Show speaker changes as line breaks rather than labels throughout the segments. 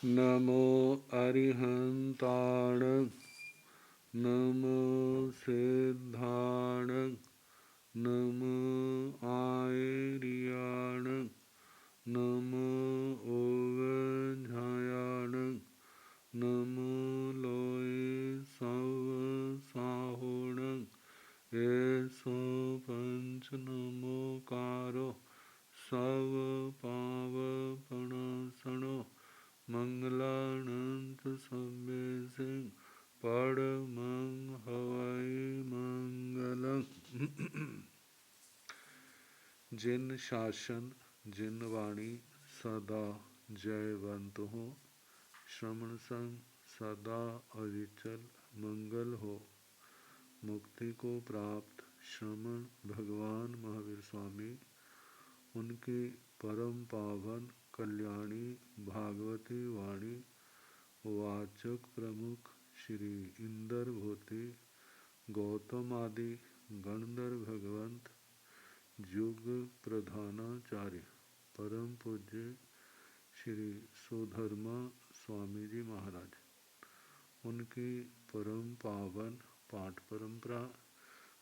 नमो अरिहंताण नमो सिद्धाण नमो आयर्याण नमो ओवझायाण नमो लोय सव साहुण ऐसो पंच नमोकारो सव पाव पणसणो मंगलानंत सभ्य सिंह परमं हवै मंगलम्। जिन शासन जिन वाणी सदा जयवंत हो, श्रवण संग सदा अविचल मंगल हो। मुक्ति को प्राप्त श्रमण भगवान महावीर स्वामी, उनकी परम पावन कल्याणी भागवती वाणी वाचक प्रमुख श्री इंदर भूति गौतम आदि गणधर भगवंत युग प्रधानाचार्य परम पूज्य श्री सुधर्मा स्वामी जी महाराज, उनकी परम पावन पाठ परंपरा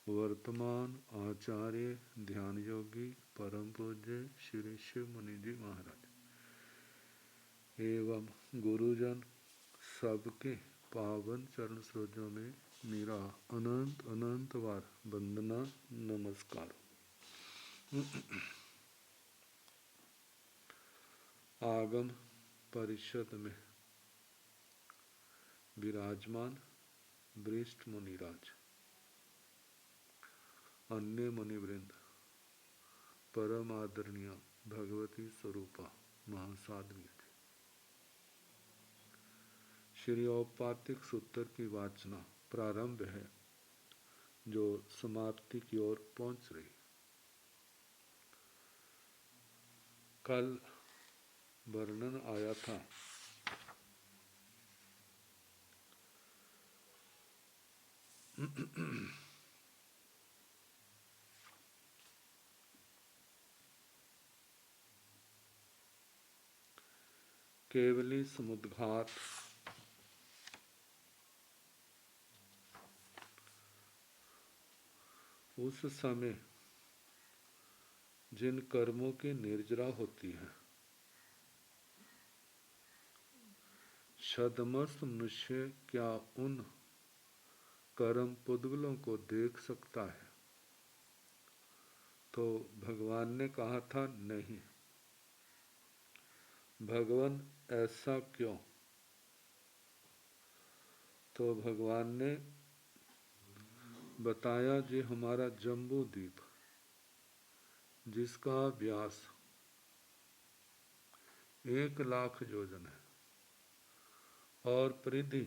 वर्तमान आचार्य ध्यान योगी परम पूज्य श्री शिव मुनि जी महाराज एवं गुरुजन सबके पावन चरण सरोजों में मेरा अनंत अनंत बार वंदना नमस्कार। आगम परिषद में विराजमान वरिष्ठ मुनिराज, अन्य मुनिवृंद, परम आदरणीय भगवती स्वरूपा महासाध्वी, श्री औपातिक सूत्र की वाचना प्रारंभ है जो समाप्ति की ओर पहुंच रही। कल वर्णन आया था केवली समुद्घात उस समय जिन कर्मों की निर्जरा होती है, छद्मस्त मनुष्य क्या उन कर्म पुद्गलों को देख सकता है? तो भगवान ने कहा था नहीं। भगवान ऐसा क्यों? तो भगवान ने बताया जी हमारा जम्बू द्वीप जिसका व्यास 1,00,000 योजन है और परिधि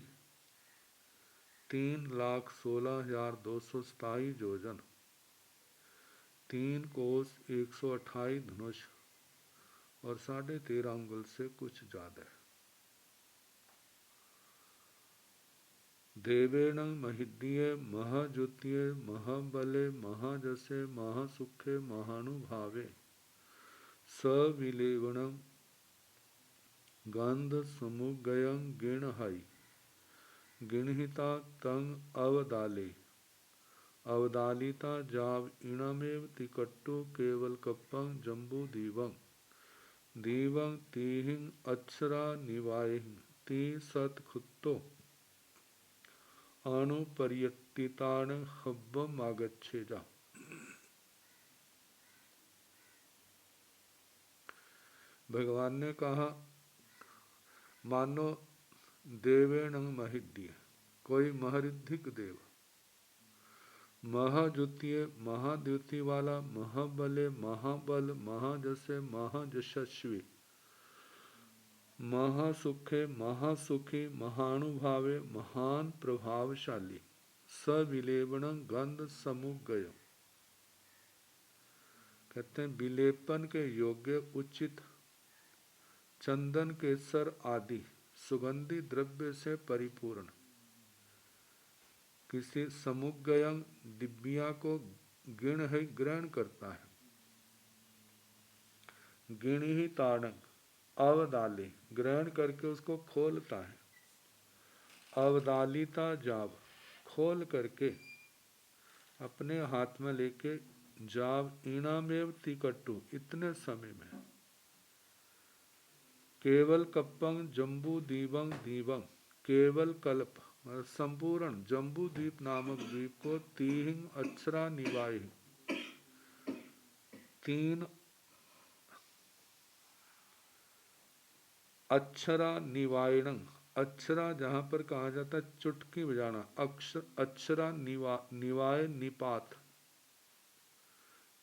3,16,227 योजन, 3 कोस 128 धनुष और 13.5 अंगुल से कुछ ज्यादा है। देवेण महिद्य महाज्योतिय महाबले महाजसे महासुखे महानुभावे सविलेवणं गंध समुगयं गिणहाई गिणहिता तंग अवदाले अवदालिता जाव इणमेव तिकट्टु केवल कप्पं जम्बू दीवं दीवं तीहिं अक्षरा निवायहिं ती सत खुत्तो अणुपर्यतितान हब्बम आगच्छेजा। भगवान ने कहा मानो देवेण महिद्य, कोई महरिद्धिक देव, महाद्युतीय महाद्युति वाला महाबले महाबल महाजसे महाजशस्वी महासुखे महासुखी महानुभावे महान प्रभावशाली सविलेपन गंध समुगय, कहते हैं विलेपन के योग्य उचित चंदन केसर आदि सुगंधी द्रव्य से परिपूर्ण, किसी समुगयं दिव्या को गिण है ग्रहण करता है, गिणी ही ताड़ंग अवदाली, ग्रहण करके उसको खोलता है। अवदालिता जाव, खोल करके अपने हाथ में लेके, जाव ईणामेव तिकट्टु, इतने समय में, केवल कप्पंग जम्बू दीवंग दीवंग, केवल कल्प संपूर्ण जम्बू द्वीप नामक द्वीप को तीहिंग अक्षरा निवाई, तीन अक्षरा निवायण, अक्षरा जहां पर कहा जाता है चुटकी बजाना, अक्षरा निवाय निपात,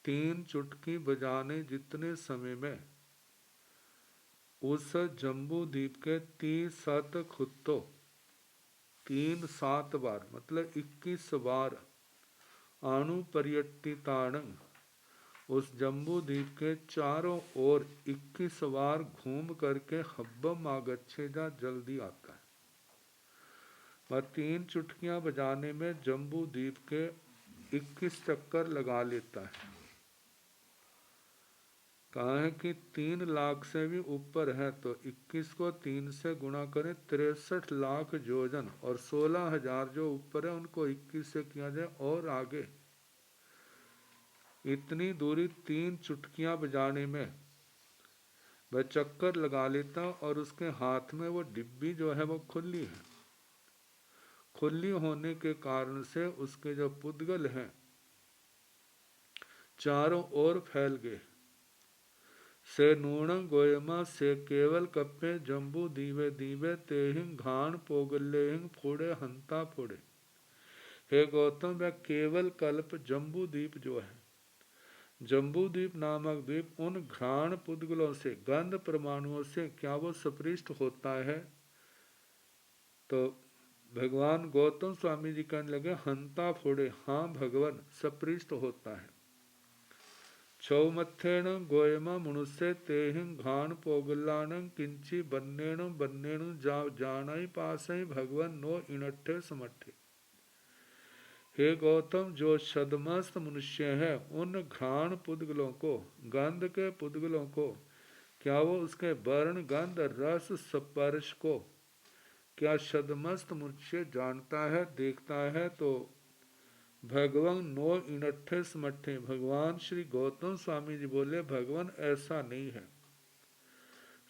तीन चुटकी बजाने जितने समय में उस जम्बू द्वीप के 30 खुत्तो, 3 7 बार मतलब 21 बार, अणु पर्यटिताणं, उस जम्बू द्वीप के चारों ओर 21 बार घूम करके हब्बम आगच्छेजा, जल्दी आता है। वह 3 चुटकियां बजाने में जम्बू द्वीप के 21 चक्कर लगा लेता है। कहा है कि 3 लाख से भी ऊपर है तो 21 को 3 से गुणा करें, 63 लाख योजन, और 16,000 जो ऊपर है उनको 21 से किया जाए और आगे, इतनी दूरी 3 चुटकियां बजाने में वह चक्कर लगा लेता, और उसके हाथ में वो डिब्बी जो है वो खुली है। खुली होने के कारण से उसके जो पुद्गल हैं चारों ओर फैल गए। से नूण गोयमा से केवल कप्पे जम्बू दीवे दीवे तेहिंग घाण पोगल्लेहिंग फोड़े हंता फोड़े। हे गौतम, वह केवल कल्प जम्बू द्वीप जो है, जम्बू द्वीप नामक द्वीप उन घ्राण पुद्गलों से, गंध परमाणुओं से क्या वो सपृष्ट होता है? तो भगवान गौतम स्वामी जी कहने लगे, हंता फोड़े, हाँ भगवान सपृष्ट होता है। छौमत्थेण गोयमा मनुष्य तेहिं घाण पोगलाण किंची बन्नेण बन्नेण जानाई पासई भगवान नो इनट्ठे समट्ठे। हे गौतम, जो सदमस्त मनुष्य है उन घ्राण पुद्गलों को, गंध के पुद्गलों को, क्या वो उसके वर्ण गंध रस स्पर्श को क्या सदमस्त मनुष्य जानता है, देखता है? तो भगवान नो इनट्ठे समट्ठे, भगवान श्री गौतम स्वामी जी बोले भगवान ऐसा नहीं है।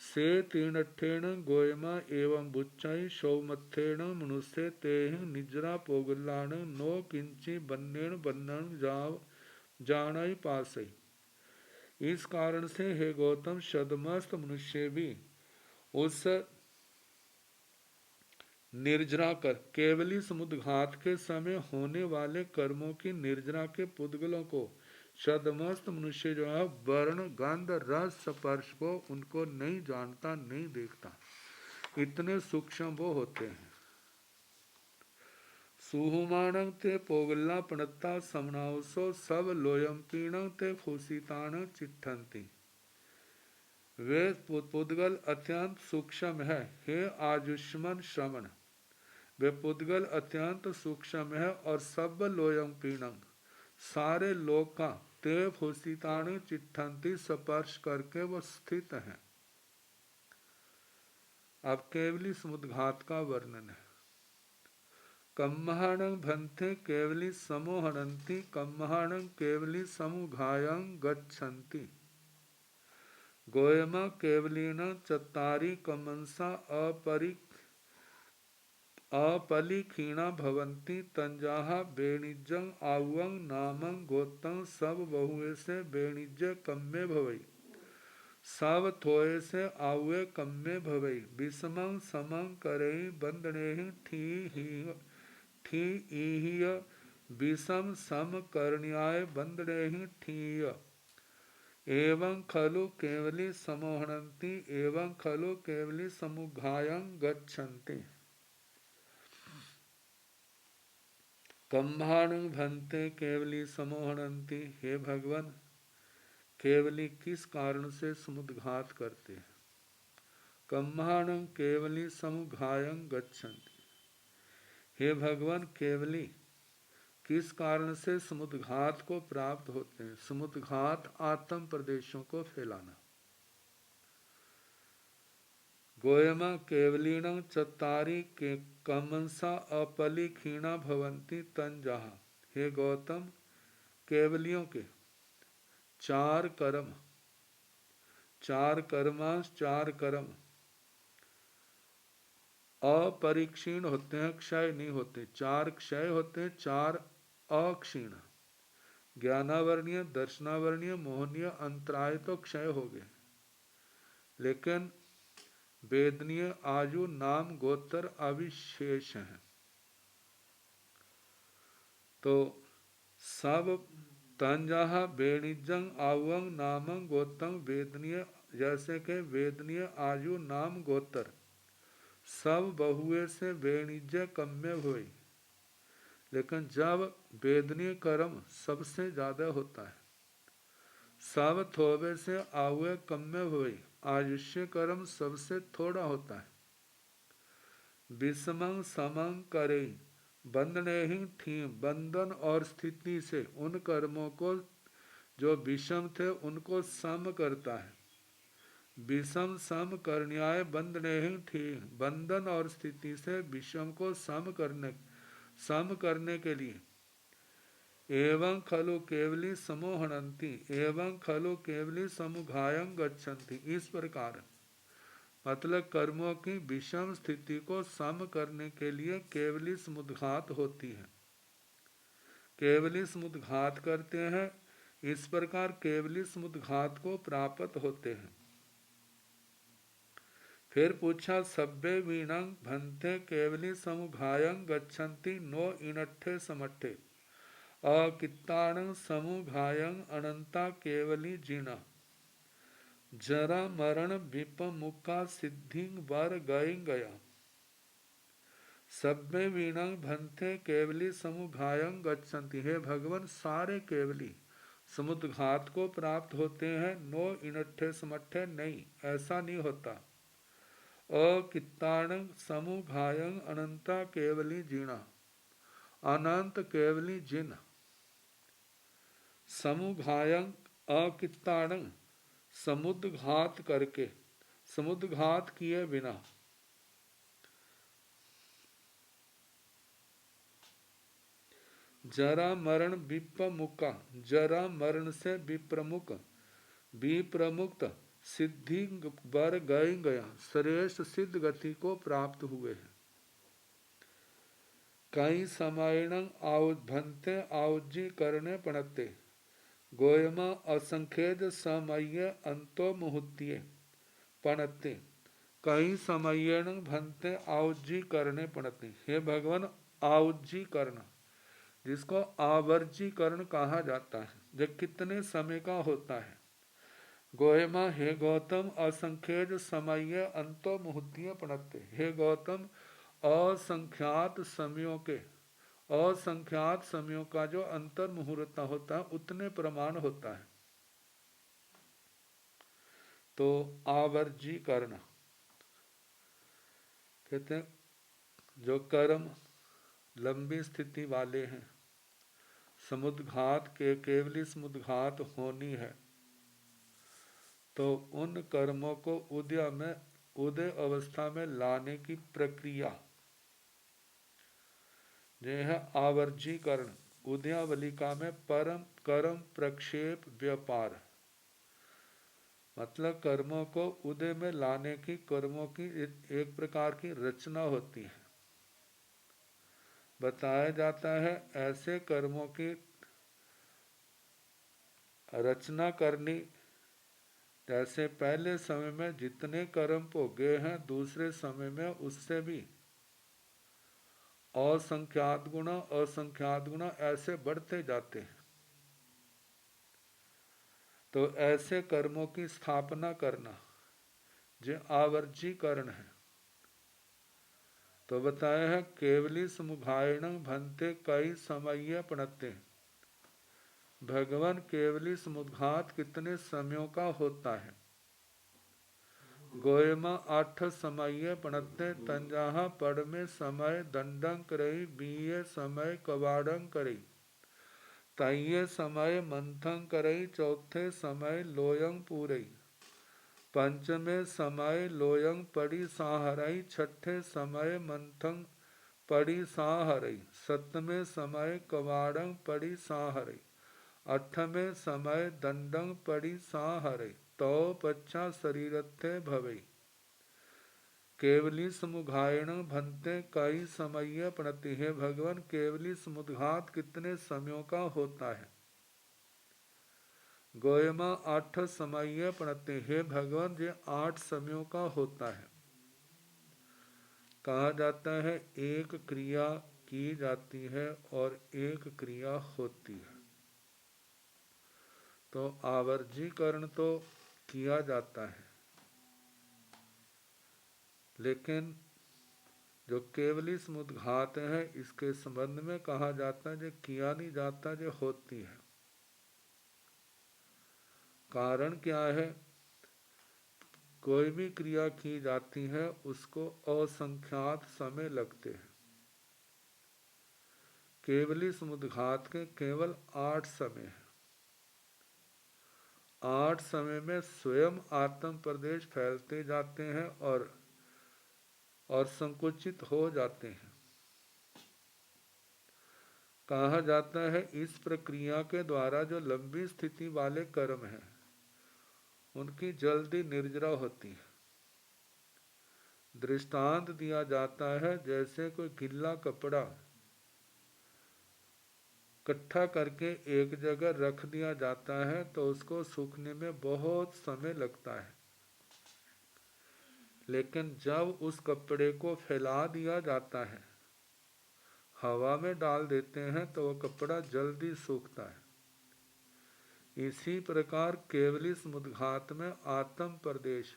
से तीनठेण गोयमा एवं बुच्चाई सौमत्थेण मनुष्य तेह निजरा पोगलाण नो किंची बन्नेण बन्नण जानाई पासई। इस कारण से हे गौतम, सदमस्त मनुष्य भी उस निर्जरा कर, केवली समुद्घात के समय होने वाले कर्मों की निर्जरा के पुद्गलों को, सदमस्त मनुष्य जो है वर्ण गंध रस स्पर्श को उनको नहीं जानता, नहीं देखता, इतने सूक्ष्म वो होते हैं। सुहुमाणं ते पोगल्ला पणत्ता समनावसो सब लोयम पीणं ते फूसिताण चिट्ठंती। वे पुद्गल अत्यंत सूक्ष्म है, हे आयुष्मान श्रवण, वे पुद्गल अत्यंत सूक्ष्म है, और सब लोयम पीणंग, सारे लोक का, ते फूसिताण चिट्ठंती, स्पर्श करके वो स्थित है। अब केवली समुद्घात का वर्णन है। कम्महाणं भन्ते केवली समोहनंती, कम्महाणं केवली समुघायं गच्छन्ति। गोयमा केवलीन चत्तारी कमंसा अपलिखीणा भवंती, तंजाहा बेणिजं आवं नामं गोत्तं सब बहुए से बेणिज कम्मे भवई, सब थोए से आवे कम्मे भवई, विषमं समं करई बंदनेहि ठीह, विषम सम करण्याय बंदनेहि ठीय। एवं खलु केवली समोहनंती, एवं खलु केवली समुघायं गच्छन्ति। कम्भाणं भन्ते केवली समोहनंती, हे भगवान, केवली किस कारण से समुद्घात करते हैं? कम्भाणं केवली समुघायं गच्छन्ति, हे भगवान, केवली किस कारण से समुद्घात को प्राप्त होते हैं? समुद्घात आत्म प्रदेशों को फैलाना। गोयमा केवलीणं चत्तारि के कमंसा अपली क्षीणा भवंती तंजहा। हे गौतम, केवलियों के चार कर्म, चार कर्मांश, चार कर्म अपरिक्षीण होते हैं, क्षय नहीं होते। चार क्षय होते हैं, चार अक्षीण। ज्ञानावरणीय, दर्शनावरणीय, मोहनीय, अंतराय तो क्षय हो गए, लेकिन वेदनीय, आयु, नाम, गोत्र अविशेष हैं। तो सब तंजहा वेणिजंग आवंग नामं गोत्रं वेदनीय, जैसे कि वेदनीय, आयु, नाम, गोत्र सब बहुए से वेणिज्य कम्य हुए, लेकिन जब वेदनीय कर्म सबसे ज्यादा होता है, सब थोड़े से आवे कम्य हुए, आयुष्य कर्म सबसे थोड़ा होता है। विषमं समं करे बंधने ही थी, बंधन और स्थिति से उन कर्मों को जो विषम थे उनको सम करता है। विषम सम करण्याय बंधने ही थी, बंधन और स्थिति से विषम को सम करने के लिए एवं खलु केवली समोहनंती, एवं खलु केवली समुघायं गच्छन्ति। इस प्रकार मतलब कर्मों की विषम स्थिति को सम करने के लिए केवली समुद्घात होती है, केवली समुद्घात करते हैं। इस प्रकार केवली समुद्घात को प्राप्त होते हैं। फिर पूछा, सभ्य वीणं भंते केवली समुघायं गच्छन्ति नो इनट्ठे समट्ठे, अकित्ताणं समुघायं अनंता केवली जीना, जरा मरण विपमुखा सिद्धि वर गई गया। सभ्य वीणं भंते केवली समुघायं गच्छन्ति। हे भगवान, सारे केवली समुद्घात को प्राप्त होते हैं, नो इनट्ठे समट्ठे, नहीं, ऐसा नहीं होता। अकित्ताणं समुघायं अनंता केवली जीना, अनंत केवली जिन, समुघायं अकित्ताणं समुद्घात करके, समुद्घात किए बिना, जरा मरण विप्रमुक्ता, जरा मरण से विप्रमुख, विप्रमुक्त सिद्धि वर गए गया, श्रेष्ठ सिद्ध गति को प्राप्त हुए हैं। कई समायण आउभंते आउजी करने पणते, गोयमा असंखेद समय अंतो मुहूर्तिये पणते, कई समयेण भंते आउजी करने पड़ते। हे भगवान, आउजी कर्ण, जिसको आवर्जीकरण कहा जाता है, जो कितने समय का होता है। गोयमा, हे गौतम, असंख्यज समय अंतो मुहूर्तिये पणते। हे गौतम, असंख्यात समयों के, असंख्यात समयों का जो अंतर मुहूर्त होता है उतने प्रमाण होता है। तो आवर्जीकरण कहते हैं, जो कर्म लंबी स्थिति वाले हैं, समुद्घात के केवली समुद्घात होनी है, तो उन कर्मों को उदय अवस्था में लाने की प्रक्रिया यह है आवर्जीकरण। उदयावलिका में परम कर्म प्रक्षेप व्यापार, मतलब कर्मों को उदय में लाने की, कर्मों की एक प्रकार की रचना होती है। बताया जाता है ऐसे कर्मों की रचना करनी, जैसे पहले समय में जितने कर्म भोगे हैं दूसरे समय में उससे भी असंख्यात गुना ऐसे बढ़ते जाते हैं। तो ऐसे कर्मों की स्थापना करना जो आवर्जीकरण है। तो बताया है केवली समुघायण भंते कई समय पणते, भगवान केवली समुद्घात कितने समयों का होता है। गोयमा 8 समय पणते तंजाहा, पड़ में समय दंडं करई, बीए समय कवाड़ं करई, तये समय मंथं करई, चौथे समय लोयं पूरई, पंचमे समय लोयंग पड़ी साहरई, छठे समय मंथंग पड़ी साहरई, सतमे समय कवाड़ंग पड़ी साहरई, अठमे समय दंडंग पड़ी साहरई, तो पच्छा शरीरत्थे भवई, केवली समुघायण भंते कई समय प्रणति। है भगवान, केवली समुद्घात कितने समयों का होता है? गोयमा 8 समय प्रणति। हे भगवान, ये 8 समयों का होता है। कहा जाता है एक क्रिया की जाती है और एक क्रिया होती है। तो आवर्जीकरण तो किया जाता है, लेकिन जो केवली समुद्घात है इसके संबंध में कहा जाता है जो किया नहीं जाता, जो होती है। कारण क्या है? कोई भी क्रिया की जाती है उसको असंख्यात समय लगते हैं। केवली समुद्घात के केवल 8 समय हैं। 8 समय में स्वयं आत्म प्रदेश फैलते जाते हैं और संकुचित हो जाते हैं। कहा जाता है इस प्रक्रिया के द्वारा जो लंबी स्थिति वाले कर्म हैं उनकी जल्दी निर्जरा होती है। दृष्टांत दिया जाता है जैसे कोई गीला कपड़ा इकट्ठा करके एक जगह रख दिया जाता है तो उसको सूखने में बहुत समय लगता है, लेकिन जब उस कपड़े को फैला दिया जाता है, हवा में डाल देते हैं तो वह कपड़ा जल्दी सूखता है। इसी प्रकार केवली समुद्घात में आत्म प्रदेश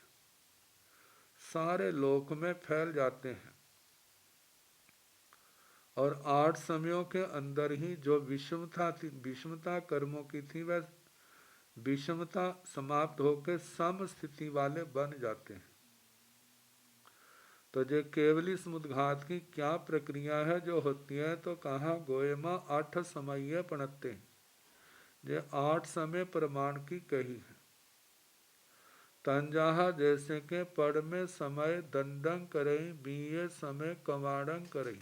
सारे लोक में फैल जाते हैं और 8 समयों के अंदर ही जो विषमता कर्मों की थी वह विषमता समाप्त होकर सम स्थिति वाले बन जाते हैं। तो जो केवली समुद्घात की क्या प्रक्रिया है जो होती है? तो कहा गोयमा 8 समय प्रणते, जो 8 समय प्रमाण की कही है। तंजाहा जैसे के पड़ में समय दंडंग करई, बीए समय कवाड़ंग करई।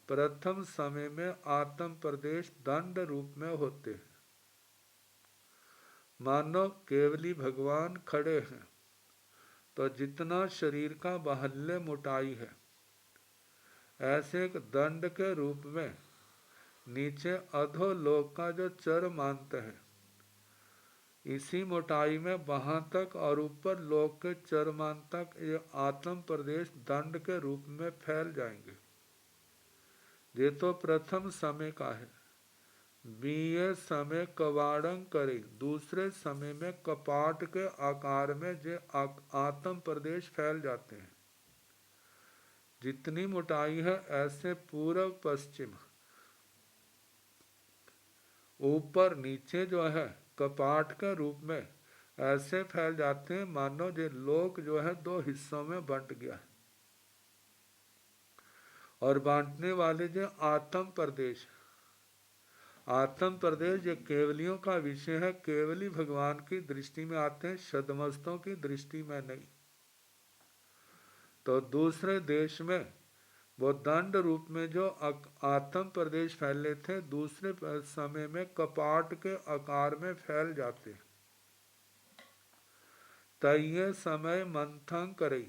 प्रथम समय में आत्म प्रदेश दंड रूप में होते हैं। मानो केवली भगवान खड़े हैं तो जितना शरीर का बाहुल्य मोटाई है, ऐसे एक दंड के रूप में नीचे अधोलोक का जो चरमांत है, इसी मोटाई में वहां तक और ऊपर लोक के चरमांत तक ये आत्म प्रदेश दंड के रूप में फैल जाएंगे। ये तो प्रथम समय का है। बीए समय कवाड़ंग करे, दूसरे समय में कपाट के आकार में जो आत्म प्रदेश फैल जाते हैं। जितनी मोटाई है ऐसे पूर्व पश्चिम ऊपर नीचे जो है कपाट के रूप में ऐसे फैल जाते हैं मानो जो लोक जो है 2 हिस्सों में बंट गया है। और बांटने वाले जो आत्म प्रदेश ये केवलियों का विषय है। केवली भगवान की दृष्टि में आते हैं, सदमस्तों की दृष्टि में नहीं। तो दूसरे देश में वो दंड रूप में जो आत्म प्रदेश फैले थे, दूसरे समय में कपाट के आकार में फैल जाते। तय समय मंथन करे,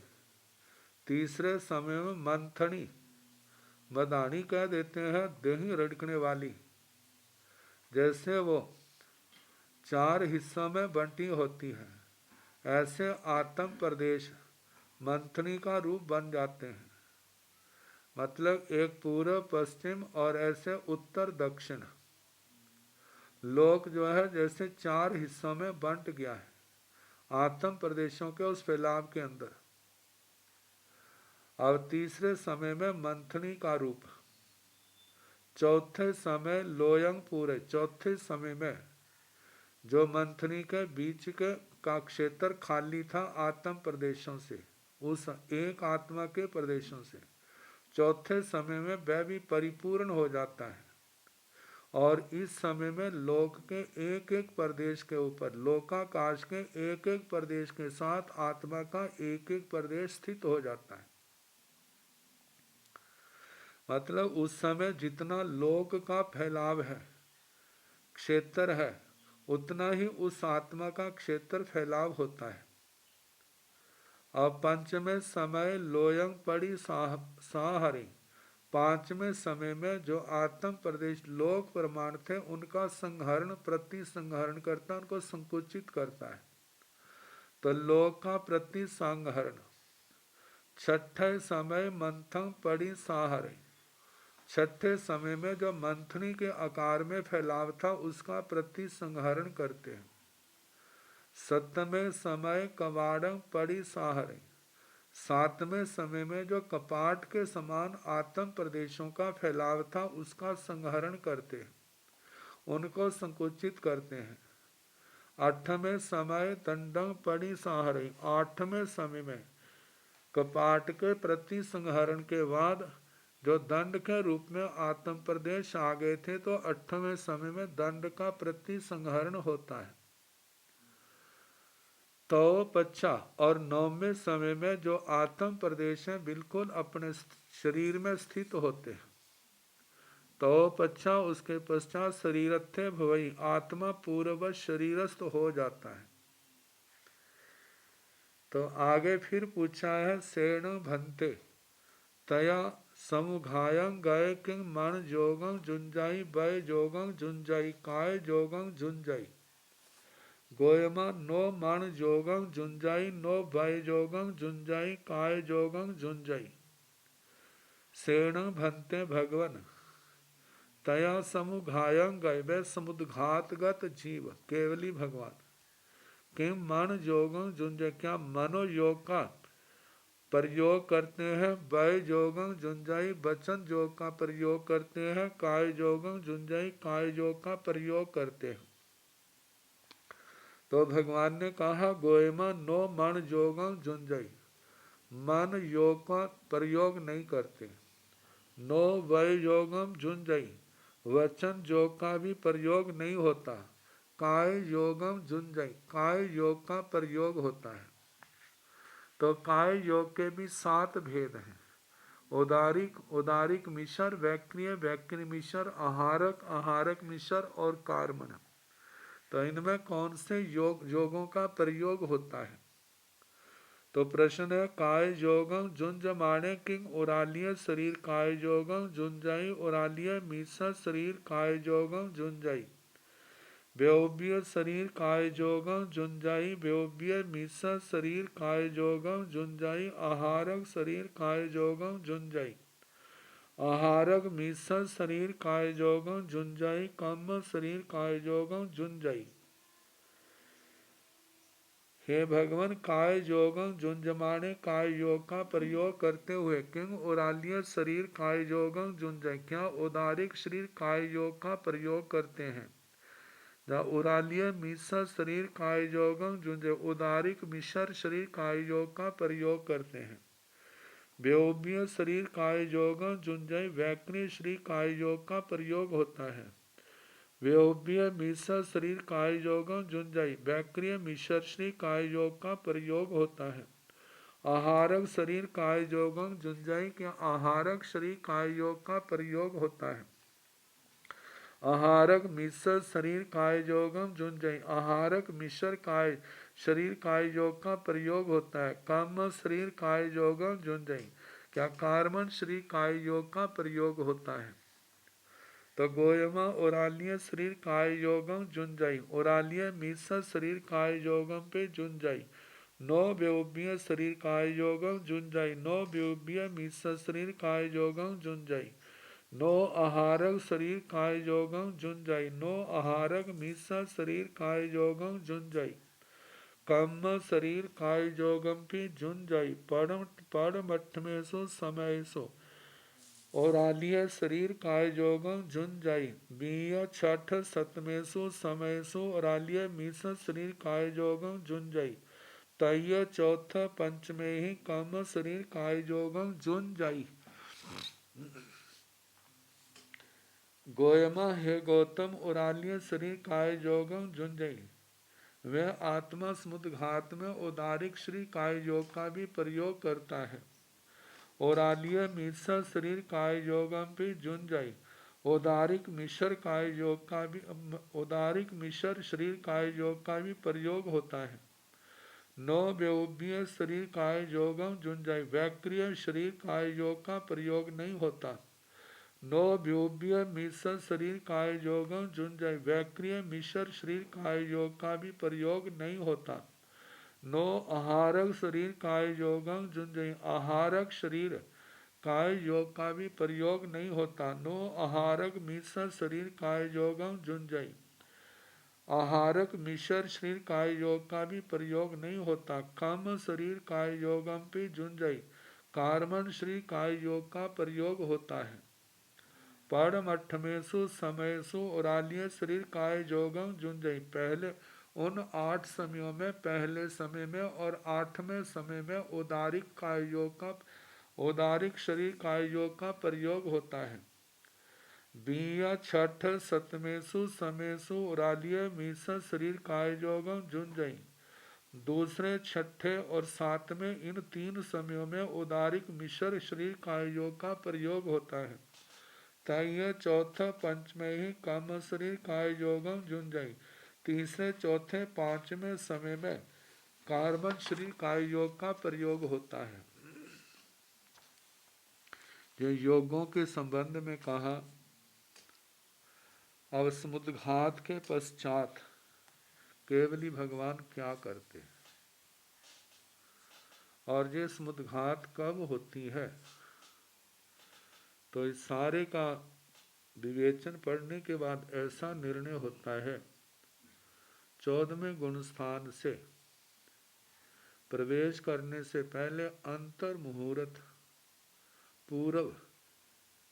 तीसरे समय में मंथनी मदानी कह देते हैं, दही रड़कने वाली। जैसे वो 4 हिस्सों में बंटी होती है, ऐसे आत्म प्रदेश मंथनी का रूप बन जाते हैं। मतलब एक पूर्व पश्चिम और ऐसे उत्तर दक्षिण लोक जो है जैसे 4 हिस्सों में बंट गया है आत्म प्रदेशों के उस फैलाव के अंदर। और तीसरे समय में मंथनी का रूप, चौथे समय लोयंग पूरे, चौथे समय में जो मंथनी के बीच के का क्षेत्र खाली था आत्म प्रदेशों से, उस एक आत्मा के प्रदेशों से, चौथे समय में वह भी परिपूर्ण हो जाता है और इस समय में लोक के एक एक प्रदेश के ऊपर, लोकाकाश के एक एक प्रदेश के साथ आत्मा का एक एक प्रदेश स्थित हो जाता है। मतलब उस समय जितना लोक का फैलाव है, क्षेत्र है, उतना ही उस आत्मा का क्षेत्र फैलाव होता है। और पंचमें समय लोयंग पड़ी साहरी, पांचवें समय में जो आत्म प्रदेश लोक प्रमाण थे उनका संहरण, प्रति संहरण करता, उनको संकुचित करता है। तो लोक का प्रति संहरण। छठे समय मंथन पड़ी साहरे, छठे समय में जो मंथनी के आकार में फैलाव था उसका प्रति संहरण करते हैं। सप्तमें समय कवाड़म पड़ी साहरे, सातवें समय में जो कपाट के समान आत्म प्रदेशों का फैलाव था उसका संहरण करते हैं, उनको संकुचित करते हैं। आठवें समय दंडम पड़ी साहरे, आठवें समय में कपाट के प्रति संहरण के बाद जो दंड के रूप में आत्म प्रदेश आ गए थे, तो 8वें समय में दंड का प्रति संहरण होता है। तो पच्छा और 9वें समय में जो आत्म प्रदेश हैं बिल्कुल अपने शरीर में स्थित होते हैं। तो पच्छा उसके पश्चात शरीरत्थे भवई, आत्मा पूर्ववत शरीरस्थ हो जाता है। तो आगे फिर पूछा है सेण भंते तया समुघायं गए किंग मन जोगं जुंजाई वय जोगं जुंजाई काय जोगं जुंजाई गोयमा नो मन जोगं जुंजाई नो वय जोगं जुंजाई काय जोगं जुंजाई। सेण भंते भगवन तया समुघायं गए, वे समुद्घातगत जीव केवली भगवान किम मन जोगं जुंजाई, क्या मनोयोग का प्रयोग करते हैं, वय जोगं जुंजाई वचन योग का प्रयोग करते हैं, काय जोगं जुंजाई काय योग का प्रयोग करते हैं। तो भगवान ने कहा गोयमा नो मन जोगं जुंजाई, मन योग का प्रयोग नहीं करते। नो वय योगम जुंजाई, वचन योग का भी प्रयोग नहीं होता। काय योगम जुंजाई, काय योग का प्रयोग होता है। तो काय योग के भी 7 भेद हैं। उदारिक, उदारिक मिश्र, वैक्रिय, वैक्रिय मिश्र, आहारक, आहारक मिश्र और कार्मन। तो इनमें कौन से योगों का प्रयोग होता है? तो प्रश्न है काय योगं जुंज माने किंग उरालिय शरीर काय योगं जुंजाई उरालिय मिश्र शरीर काय योगं जुंजाई व्योव्य शरीर काय जोगं जुंजाई व्योव्य मिश्र शरीर काय जोगं जुंजाई आहारक शरीर काय जोगं जुंजाई आहारक मिश्र शरीर काय जोगं जुंजाई कम शरीर काय जोगं जुंजाई। हे भगवान काय योगं जुंजमाने काय योग का प्रयोग करते हुए किंग उरालिय शरीर काय योगं जुंजाई, क्या उदारिक शरीर काय योग का प्रयोग करते हैं। उरालिय मिश्र शरीर काय योगं जुंजाई, उदारिक मिश्र शरीर काय योग का प्रयोग करते हैं। व्योम्य शरीर काय योगं जुंजाई, वैक्रिय शरीर काय योग का प्रयोग होता है। व्योम्य मिश्र शरीर काय योगं जुंजाई, वैक्रिय मिश्र शरीर काय योग का प्रयोग होता है। आहारक शरीर काय योगं जुंजाई, क्या आहारक शरीर काय योग का प्रयोग होता है। आहारक मिश्र शरीर काय योगं जुंजाई, आहारक मिश्र काय शरीर काय योग का प्रयोग होता है। काम शरीर काय योगं जुंजाई, क्या कार्मन शरीर काय योग का प्रयोग होता है। तो गोयमा ओरालिय शरीर काय योगम जुंजाई, ओरालिय मिश्र शरीर काय योगम पे जुंजाई नो व्योम्य शरीर काय योगम जुंजाई नो व्योम्य मिश्र शरीर काय योगम जुंजाई नो आहारक शरीर काय योगम जुंजाई नो आहारक मिश्र शरीर काय योगम जुंजाई कम शरीर काय योगम पे जुंजाई पड़ में सो समय सो ओरालिय शरीर काय जोगं जुंजाई बीय छठ सतमेसु समयसु ओरालिय मिश्र शरीर काय जोगं जुंजाई तय चौथ पंचमे ही कम शरीर काय जोगं जुंजाई। गोयमा हे गौतम उरालिय शरीर काय योगम जुंजई। वह आत्मा समुद्घात में उदारिक श्री काय योग का भी प्रयोग करता है। ओरालिय मिश्र शरीर काय योगम भी जुंजई। उदारिक मिश्र काय योग का भी उदारिक मिश्र शरीर काय योग का भी प्रयोग होता है। नो व्योभ्य शरीर काय योगम जुंजई। वैक्रिय शरीर काय योग का प्रयोग नहीं होता। नो व्योभ्य मिश्र शरीर काय योगम जुंजई। वैक्रिय मिश्र शरीर काय योग का भी प्रयोग नहीं होता। नो आहारक शरीर काय योगम जुंजई। आहारक शरीर काय योग का भी प्रयोग नहीं होता। नो आहारक मिश्र शरीर काय योगम जुंजई। आहारक मिश्र शरीर काय योग का भी प्रयोग नहीं होता। काम शरीर काय योगम पे जुंजई। कार्मन शरीर काय योग का प्रयोग होता है। परमठमेशु समयसु उरालिय शरीर काय योगम जुंजई। पहले उन 8 समयों में पहले समय में और 8वें समय में उदारिक शरीर काय योग का प्रयोग होता है। बीया छठ सतमेशु समेशु उरालिय मीसा शरीर काय योगम जुंजई। दूसरे छठे और 7वें इन 3 समयों में उदारिक मिश्र शरीर काय योग का प्रयोग होता है। तय चौथा पंचमें ही काम शरीर काय योगम जुंजई। तीसरे चौथे 5वें समय में कार्बन शरीर काय योग का प्रयोग होता है। ये योगों के संबंध में कहा। अब समुद्घात के पश्चात केवली भगवान क्या करते हैं और ये समुद्घात कब होती है, तो इस सारे का विवेचन पढ़ने के बाद ऐसा निर्णय होता है। 14वें गुणस्थान से प्रवेश करने से पहले अंतर मुहूर्त पूर्व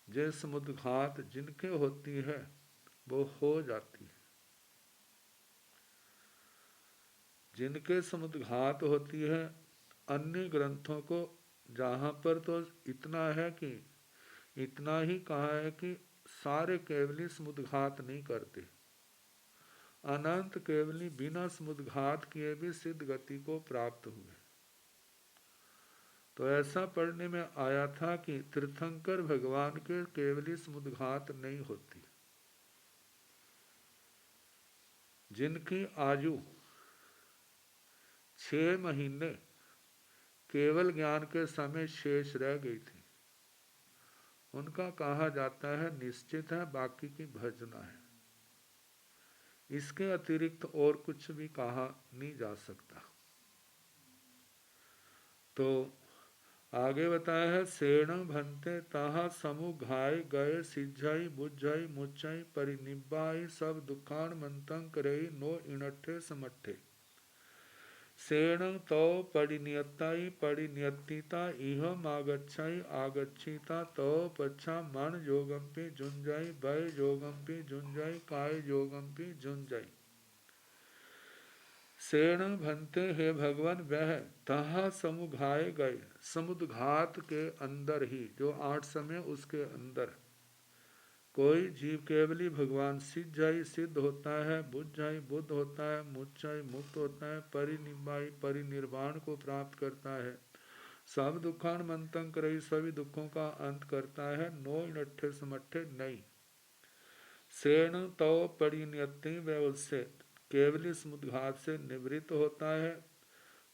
जो समुद्घात जिनके होती है वो हो जाती है। जिनके समुद्घात होती है अन्य ग्रंथों को जहाँ पर तो इतना है कि इतना ही कहा है कि सारे केवली समुद्घात नहीं करते। अनंत केवली बिना समुद्घात किए भी सिद्ध गति को प्राप्त हुए। तो ऐसा पढ़ने में आया था कि तीर्थंकर भगवान के केवली समुद्घात नहीं होती। जिनकी आयु 6 महीने केवल ज्ञान के समय शेष रह गई थी, उनका कहा जाता है निश्चित है, बाकी की भजना है। इसके अतिरिक्त और कुछ भी कहा नहीं जा सकता। तो आगे बताया है सेण भंते ताहा समूह घाय गए सिझाई बुझाई मुचाई परिनिब्बाई सब दुखान मंतं करई नो इणठे समठे। सेण तो परिनियताई परिनियतिता इह आगच्छाई आगच्छिता तो पच्छा मन योगम्पि जुंजाई भय योगम्पि जुंजाई काय योगम्पि जुंजाई। सेण भंते हे भगवान वह तहा समुघाए गए समुद्घात के अंदर ही जो 8 समय उसके अंदर कोई जीव केवली भगवान सिद्धाई सिद्ध होता है, बुझाई बुद्ध होता है, मुच्चाई मुक्त होता है, परिनिम्बाई परिनिर्वाण को प्राप्त करता है, सब दुखान मंतं करई सभी दुखों का अंत करता है, नो इणठे समठे नहीं। सेण तो परिनियति वह उससे केवली समुद्घात से निवृत्त होता है।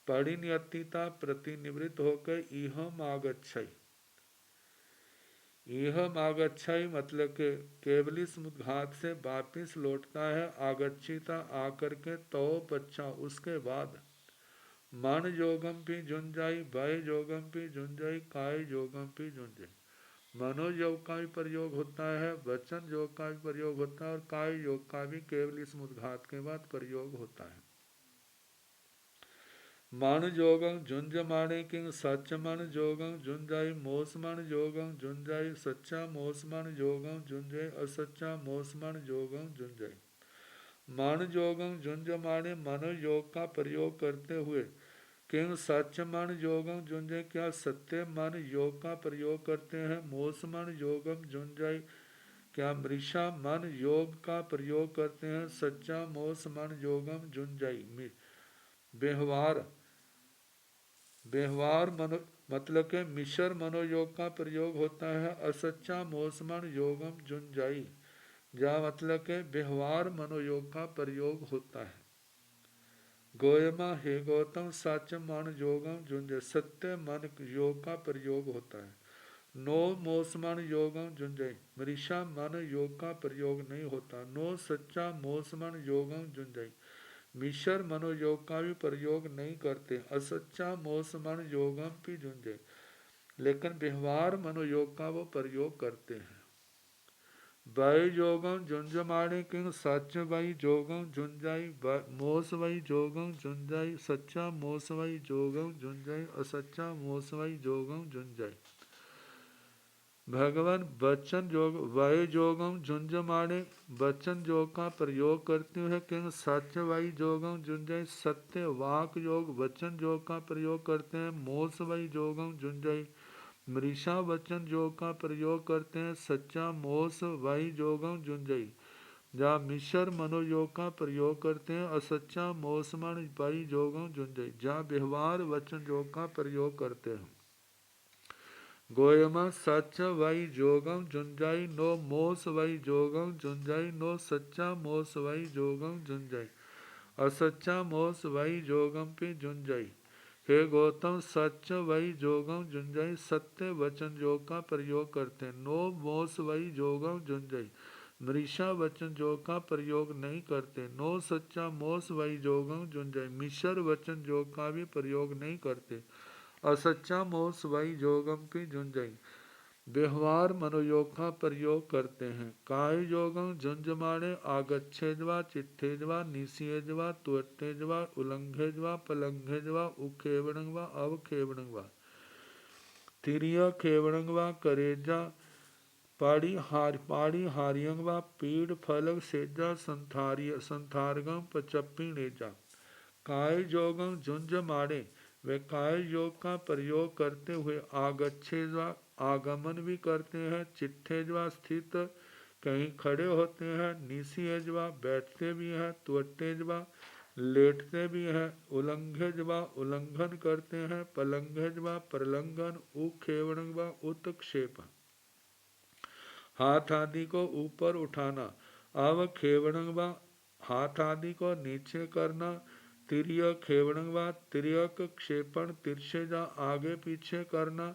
परिनियतिता प्रतिनिवृत्त होकर इहम आगच्छई। यह आगच्छाई मतलब के केवली समुद्घात से वापिस लौटता है। आगच्छिता आकर के तो पच्छा उसके बाद मन योगम भी जुंजाई भय योगम भी जुंजाई काय योगम भी जुंजाई। मनोयोग का भी प्रयोग होता है, वचन योग का भी प्रयोग होता है और काय योग का भी केवली समुद्घात के बाद प्रयोग होता है। मन योगं जुंज माणे किंग सच मन योगं जुंजाई मोस मन योगं जुंजाई सच्चा मोस मन योगं जुंजाई असच्चा मोस मन योगं जुंजाई। मन योगं जुंज माणे मन योग का प्रयोग करते हुए किंग सच मन योगं जुंजाई क्या सत्य मन योग का प्रयोग करते हैं। मोस मन योगम जुंजाई क्या मृषा मन योग का प्रयोग करते हैं? सच्चा मोस मन योगम जुंजाई। व्यवहार व्यवहार मनो मतलब के मिश्र मनोयोग का प्रयोग होता है। असच्चा मोसमन योगम जुंजाई, जा मतलब के व्यवहार मनोयोग का प्रयोग होता है। गोयमा हे गौतम सच मन योगम जुंजय, सत्य मन योग का प्रयोग होता है। नो मोसमन योगम जुंजय, मृषा मन योग का प्रयोग नहीं होता। नो सच्चा मोसमन योगम जुंजय, मिश्र मनोयोग का भी प्रयोग नहीं करते। असच्चा मोसमन योगम भी जुंजय, लेकिन व्यवहार मनोयोग का वो प्रयोग करते हैं। वै योगम जुंजमाणे किंग सच वै जोगम जुंजाई, मोस वै जोगम जुंजाई, सच्चा मोस वै जोगम जुंजाई, असच्चा मोस वै जोगम जुंजाई। भगवान वचन योग वै जोगम जुंजमाणे, वचन योग का प्रयोग करते हैं। किंग सच वै जोगम जुंजाई, सत्य वाक योग वचन योग का प्रयोग करते हैं। मोस वै जोगम जुंजाई, मृषा वचन योग का प्रयोग करते हैं। सच्चा मोस वाई योगम जुंजई, जहाँ मिश्र मनोयोग का प्रयोग करते हैं। असच्चा मोस मन वाई योगम जुंजई, जहाँ व्यवहार वचन योग का प्रयोग करते हैं। गोयमा सच वाई योगम जुंजाई, नो मोस वाई योगम जुंजाई, नो सच्चा मोस वाई योगम जुंजाई, असच्चा मोस वाई योगम पे जुंजाई। हे गौतम सच वही जोगम जुंजई, सत्य वचन योग का प्रयोग करते हैं। नो मोस वही जोगम जुंजई, मृषा वचन योग का प्रयोग नहीं करते। नो सच्चा मोस वही जोगम जुंजई, मिश्र वचन योग का भी प्रयोग नहीं करते। असच्चा मोस वही जोगम की जुंजई, व्यवहार मनोयोग का प्रयोग करते हैं। काय योगम झुंझमाणे आगच्छेजवा चिट्ठेजवा निशियेजवा त्वट्टेजवा उल्लंघेजवा पलंघेजवा उखेवणंगवा अवखेवणंगवा तिरिय खेवणंगवा करेजा पाड़ी हारियंगवा पीड़ फलक सेजा संथारगम पचप्पीणेजा। काय योगम झुंझमाणे, वे काय योग का प्रयोग करते हुए आगच्छेजवा आगमन भी करते हैं। चिट्ठेजवा स्थित कहीं खड़े होते हैं। निशियजवा बैठते भी हैं। त्वट्टेजवा लेटते भी हैं। उल्लंघेजवा उल्लंघन करते हैं। पलंघेजवा प्रलंघन, उखेवणवा उत्क्षेप हाथ आदि को ऊपर उठाना। अवखेवणवा हाथ आदि को नीचे करना। तिर्य खेवणवा तिर्यक क्षेपण तिरछेजा आगे पीछे करना।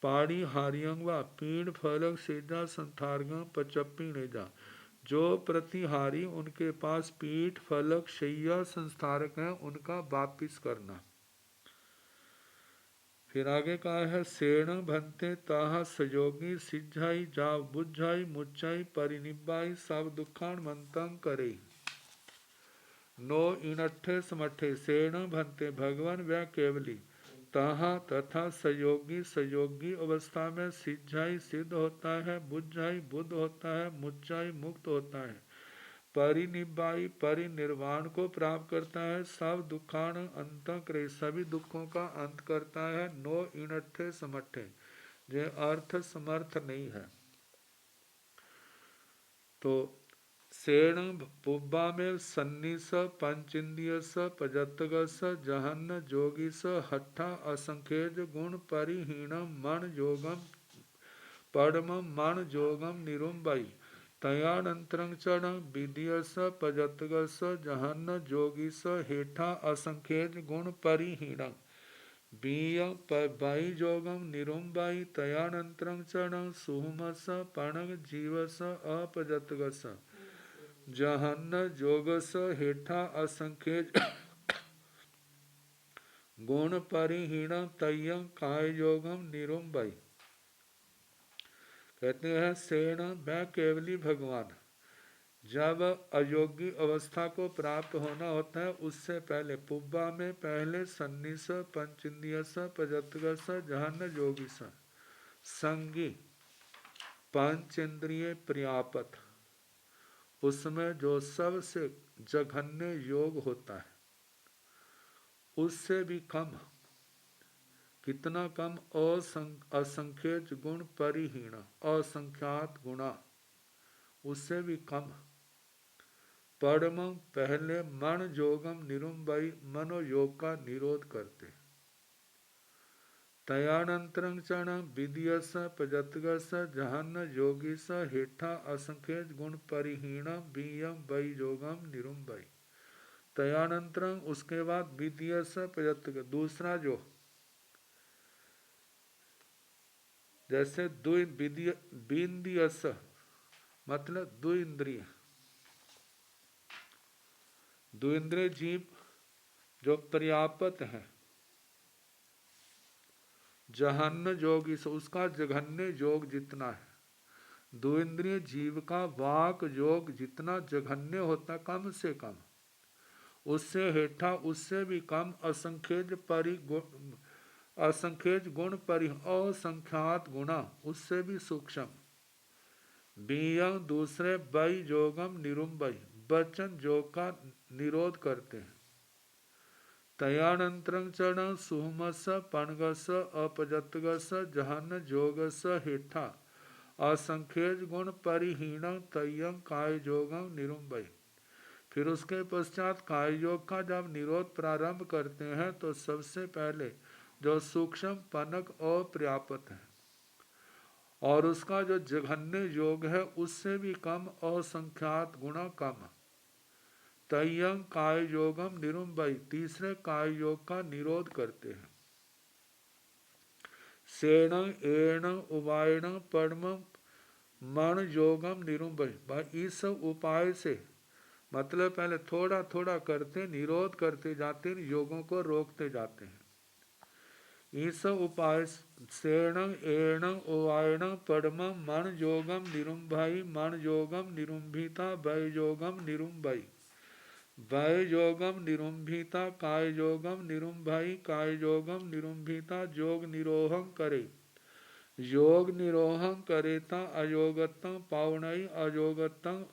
पाड़ी हारियंगवा पीड़ फलक सेजा संथारगम पचप्पीणेजा, जो प्रतिहारी उनके पास पीठ फलक शैया संस्थारक हैं उनका वापिस करना। फिर आगे कहा है सेण भंते ताहा सयोगी सिझाई जा बुझाई मुच्चाई परिनिब्बाई सब दुखान मंतं करे। नो इनठे समठे सेण भंते भगवान वह केवली, तहा तथा सयोगी सयोगी अवस्था में सिझाई सिद्ध होता है, बुझाई बुद्ध होता है, मुच्चाई मुक्त होता है, परिनिब्बाई परिनिर्वाण को प्राप्त करता है, सब दुखान अंत करे सभी दुखों का अंत करता है। नो इनठे समठे, जे अर्थ समर्थ नहीं है। तो सेण पुब्बा में सन्निस पंचिंदियस पजतगस जहन्न जोगिस हट्ठा असंखेज गुण परिहीणम मन योगम पड़मम मन योगम निरुम्बई तयानंतरं चरण विधियस पजतगस जहन्न जोगिस हेठा असंखेज गुण परिहीणम बीय बाई जोगम निरुम्बाई तयानंतरं चरण सुहमस पणग जीवस अपजतगस जहन्न जोगस हेठा असंखेज गुण परिहीणम तय्यं काय योगम निरुम्बई। कहते हैं सेण मैं केवली भगवान, जब अयोगी अवस्था को प्राप्त होना होता है उससे पहले पुब्बा में पहले सन्निस पंचिंदियस पजतगस जहन्न जोगिस संगी पंच इंद्रिय पर्यापत, उसमें जो सबसे जघन्य योग होता है उससे भी कम, कितना कम, असंख्यज गुण परिहीण असंख्यात गुणा उससे भी कम। परम पहले मन जोगम निरुम्बई मनोयोग का निरोध करते। तयानंतरं चरण विधियस प्रजतगस जहन्न योगिस हेठा असंख्य गुण परिहीण बीयम वै योगम निरुम्बई। तयानंतरं उसके बाद विधियस प्रजतग दूसरा जो जैसे बिंदियस मतलब द्विंद्रिय जीव जो पर्याप्त है। जहन्न योगी से उसका जघन्य योग जितना है। द्विंद्रिय जीव का वाक योग जितना जघन्य होता कम से कम, उससे हेठा उससे भी कम असंख्यज गुण परि असंख्यात गुणा उससे भी सूक्ष्म। बीयं दूसरे वै योगम निरुम्बई वचन योग का निरोध करते हैं। तयानंतरं चरण सुहमस पणगस अपजतगस जहन जोगस हेठा असंख्यज गुण परिहीण तय्यं काय योगम निरुम्बई। फिर उसके पश्चात काय योग का जब निरोध प्रारंभ करते हैं तो सबसे पहले जो सूक्ष्म पनक अपर्याप्त है और उसका जो जघन्य योग है उससे भी कम असंख्यात गुणा कम। तय्यं काय योगम निरुम्बई तीसरे काय योग का निरोध करते हैं। सेण एण उवायण परम मन योगम निरुम्बई इस उपाय से मतलब पहले थोड़ा थोड़ा करते निरोध करते जाते योगों को रोकते जाते हैं। इस उपाय सेण एण उवायण परम मन योगम निरुम्भई मन योगम निरुम्भिता वै योगम निरुम्भई वै योगम निरुम्भिता काय योगम निरुम्भई काय योगम निरुम्भिता योग निरोहं करे योग निरोहं करेता अयोगतं पावनई अयोगतं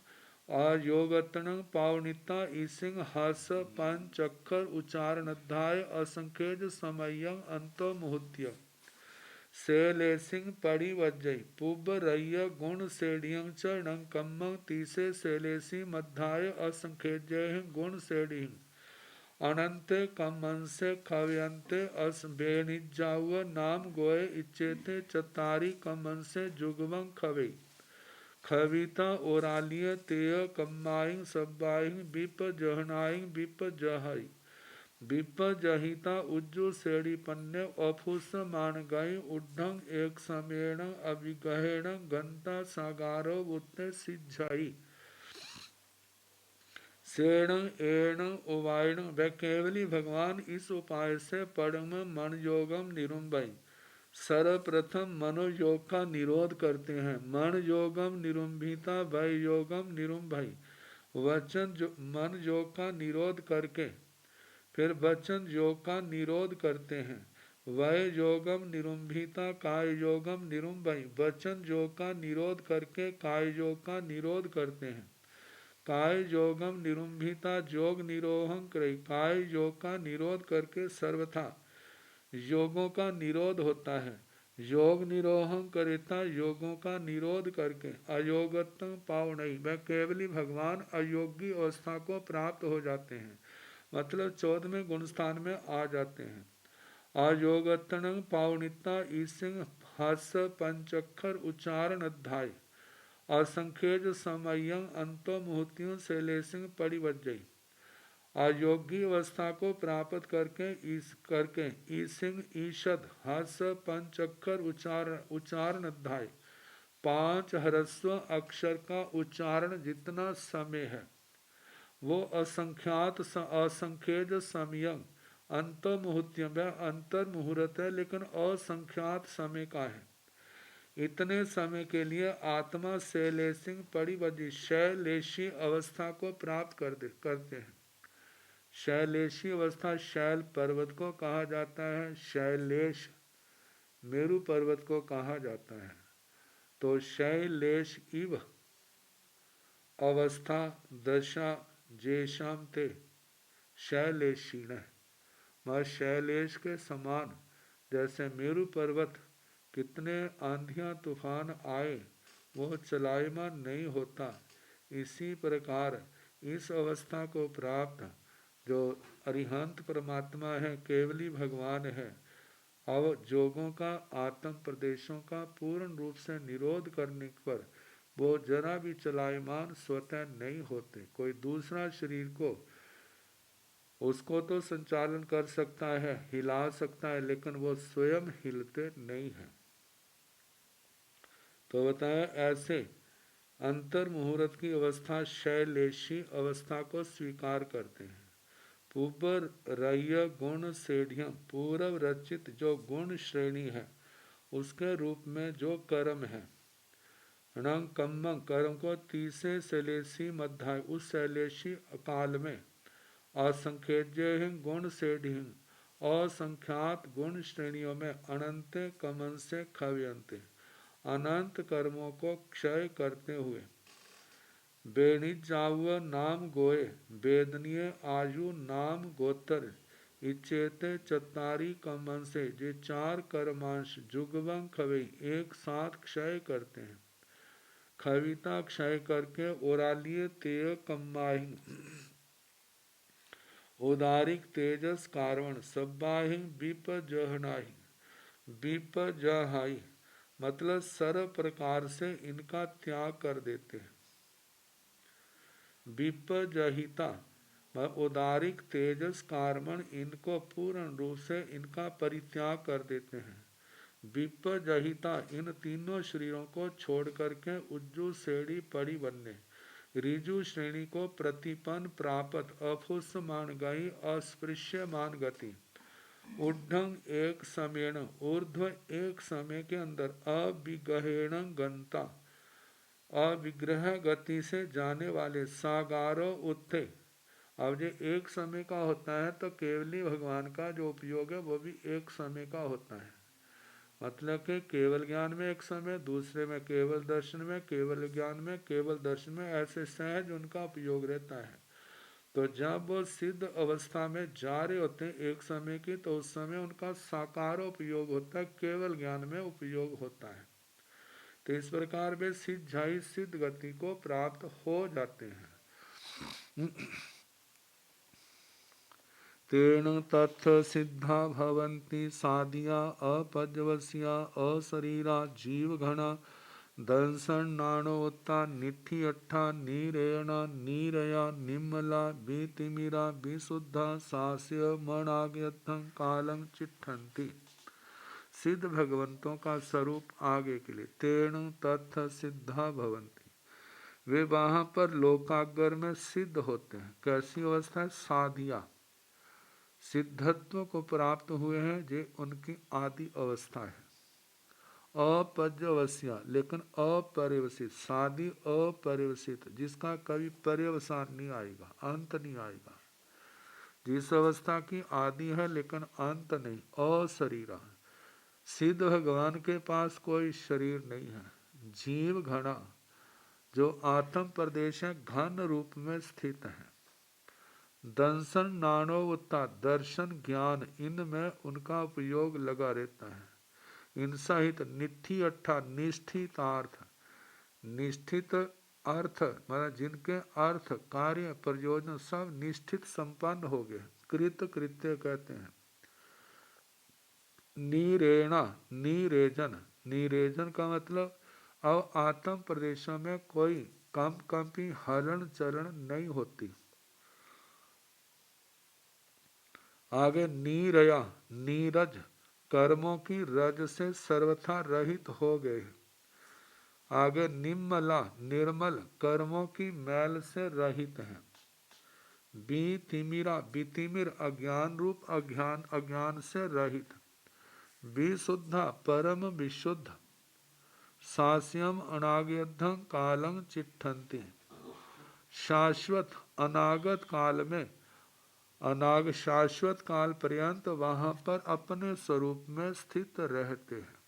अयोगतन पावनिता ईसिंग हस पंचक्कर उच्चारणध्याय असंख्यज समयं अंत मुहूर्त्य शैलेसिंग परिवज्जय पुब रय्य गुण सेडियं चरणं कम्मं तीसे शैलेसी मध्याय असंख्यजय गुण सेडियं अनंते कमंसे खव्यंते अस बेनिजाव नाम गोए इच्चेते चतारी कमंसे जुगवं खवे खविता ओरालिय तेय कम्माइं सब्बाइं विप जहनाइं विप जहाई विप जहिता उज्जु सेड़ी पन्ने अफुस मान गई उड्ढंग एक समेण अभिगहेण गंता सागारो उत्ते सिज्झाई। सेण एण उवायण व केवली भगवान इस उपाय से परम मन योगम निरुम्बई सर्वप्रथम मनोयोग का निरोध करते हैं। मन योगम निरुम्भिता वै योगम निरुम्भई मन योग का निरोध करके फिर वचन योग का निरोध करते हैं। वै योगम निरुम्भिता काय योगम निरुम्भई वचन योग का निरोध करके काय योग का निरोध करते हैं। काय योगम निरुम्भिता योग निरोहं करे काय योग का निरोध करके सर्वथा योगों का निरोध होता है। योग निरोहं करेता योगों का निरोध करके अयोगतम पावनई वह केवली भगवान अयोगी अवस्था को प्राप्त हो जाते हैं मतलब 14वें गुण स्थान में आ जाते हैं। अयोगतन पावनिता ईसिंग हस पंचक्खर उच्चारण अध्याय असंख्यज समयं अंतो मुहूर्तियों शैलेसिंग परिवज्जई अयोगी अवस्था को प्राप्त करके ईसिंग ईषद हस पंचक्खर उच्चारण अध्याय 5 ह्रस्व अक्षर का उच्चारण जितना समय है वो असंख्यज समयं अंत मुहूर्तियों अंतर मुहूर्त है लेकिन असंख्यात समय का है। इतने समय के लिए आत्मा शैलेसिंग परिवज्जी शैलेशी अवस्था को प्राप्त करते हैं। शैलेशी अवस्था शैल पर्वत को कहा जाता है, शैलेश मेरु पर्वत को कहा जाता है। तो शैलेश इव अवस्था दशा जेशाम ते शैलेशीण वह शैलेश के समान जैसे मेरु पर्वत कितने आंधियां तूफान आए वह चलायमान नहीं होता। इसी प्रकार इस अवस्था को प्राप्त जो अरिहंत परमात्मा है, केवली भगवान है, अब जोगों का, आत्म प्रदेशों का पूर्ण रूप से निरोध करने पर वो जरा भी चलायमान स्वतः नहीं होते। कोई दूसरा शरीर को उसको तो संचालन कर सकता है, हिला सकता है, लेकिन वो स्वयं हिलते नहीं है। तो बताया ऐसे अंतर मुहूर्त की अवस्था शैलेशी अवस्था को स्वीकार करते हैं। पूर्व रय गुण सेढ़ियम, पूर्व रचित जो गुण श्रेणी है उसके रूप में जो कर्म है, णंग कम्मंग कर्म को तीसरे शैलेशी मध्याय उस शैलेशी काल में असंख्य गुण सेढ़िंग असंख्यात गुण श्रेणियों में अनंत कमन से खव्यंते अनंत कर्मों को क्षय करते हुए बेनिजाव नाम गोए वेदनीय आयु नाम गोत्र इचेते चतारी कमन से जे चार कर्मांश जुगवंग खवे एक साथ क्षय करते हैं। खविता क्षय करके ओरालिय तेय कम्माहिंग उदारिक तेजस कारण सब्बाहिंग विपजहाई मतलब सर्व प्रकार से इनका त्याग कर देते हैं। विपजहिता उदारिक तेजस कारण इनको पूर्ण रूप से इनका परित्याग कर देते हैं। विपजहिता इन तीनों शरीरों को छोड़ करके उज्जू श्रेणी पड़ी बनने ऋजु श्रेणी को प्रतिपन्न प्राप्त अफुष्यमान गई अस्पृश्यमान गति ऊर्ध्व एक समेण ऊर्ध्व एक समय के अंदर अविगहेण गंता अविग्रह गति से जाने वाले सागारो उत्थे। अब ये एक समय का होता है तो केवली भगवान का जो उपयोग है वो भी एक समय का होता है। मतलब कि केवल ज्ञान में एक समय, दूसरे में केवल दर्शन में, केवल ज्ञान में, केवल दर्शन में, ऐसे सहज उनका उपयोग रहता है। तो जब वो सिद्ध अवस्था में जा रहे होते हैं एक समय की, तो उस समय उनका साकार उपयोग होता है, केवल ज्ञान में उपयोग होता है। तो इस प्रकार वे सिद्धाई सिद्ध गति को प्राप्त हो जाते हैं। तेन तथ सिद्धा भवन्ति साधिया अपजवस्या अशरीरा जीवघना दंसन नाणोत्ता निथि अट्ठा नीरेण नीरया निम्मला वितिमिरा विशुद्धा सास्य मणाग्यथं कालं चिट्ठन्ति। सिद्ध भगवंतों का स्वरूप आगे के लिए तेन तथ सिद्धा भवन्ति, वे वहां पर लोकाग्र में सिद्ध होते हैं। कैसी अवस्था है? साधिया सिद्धत्व को प्राप्त हुए हैं, ये उनकी आदि अवस्था है। अपजवस्या लेकिन अपरिवसित, साधी अपरिवसित जिसका कभी पर्यवसान नहीं आएगा, अंत नहीं आएगा, जिस अवस्था की आदि है लेकिन अंत नहीं। अशरीरा सिद्ध भगवान के पास कोई शरीर नहीं है। जीव घना जो आत्म प्रदेश है घन रूप में स्थित है। दंसन नाणोवत्ता दर्शन ज्ञान इनमें उनका उपयोग लगा रहता है। इन सहित निथि अट्ठा निष्ठितार्थ, निष्ठित अर्थ मतलब जिनके अर्थ कार्य प्रयोजन सब निष्ठित संपन्न हो गए, कृत कृत्य कहते हैं। नीरेणा नीरेजन, नीरेजन का मतलब अब आत्म प्रदेशों में कोई कंपी हलन चरण नहीं होती। आगे नीरया नीरज कर्मों की रज से सर्वथा रहित हो गए। आगे निम्मला निर्मल कर्मों की मैल से रहित है। बीतिमिरा बीतिमिर अज्ञान रूप अज्ञान से रहित। विशुद्धा परम विशुद्ध। सास्यम अनागतं कालं चिट्ठन्ति, शाश्वत अनागत काल में अनाग शाश्वत काल पर्यंत वहां पर अपने स्वरूप में स्थित रहते हैं।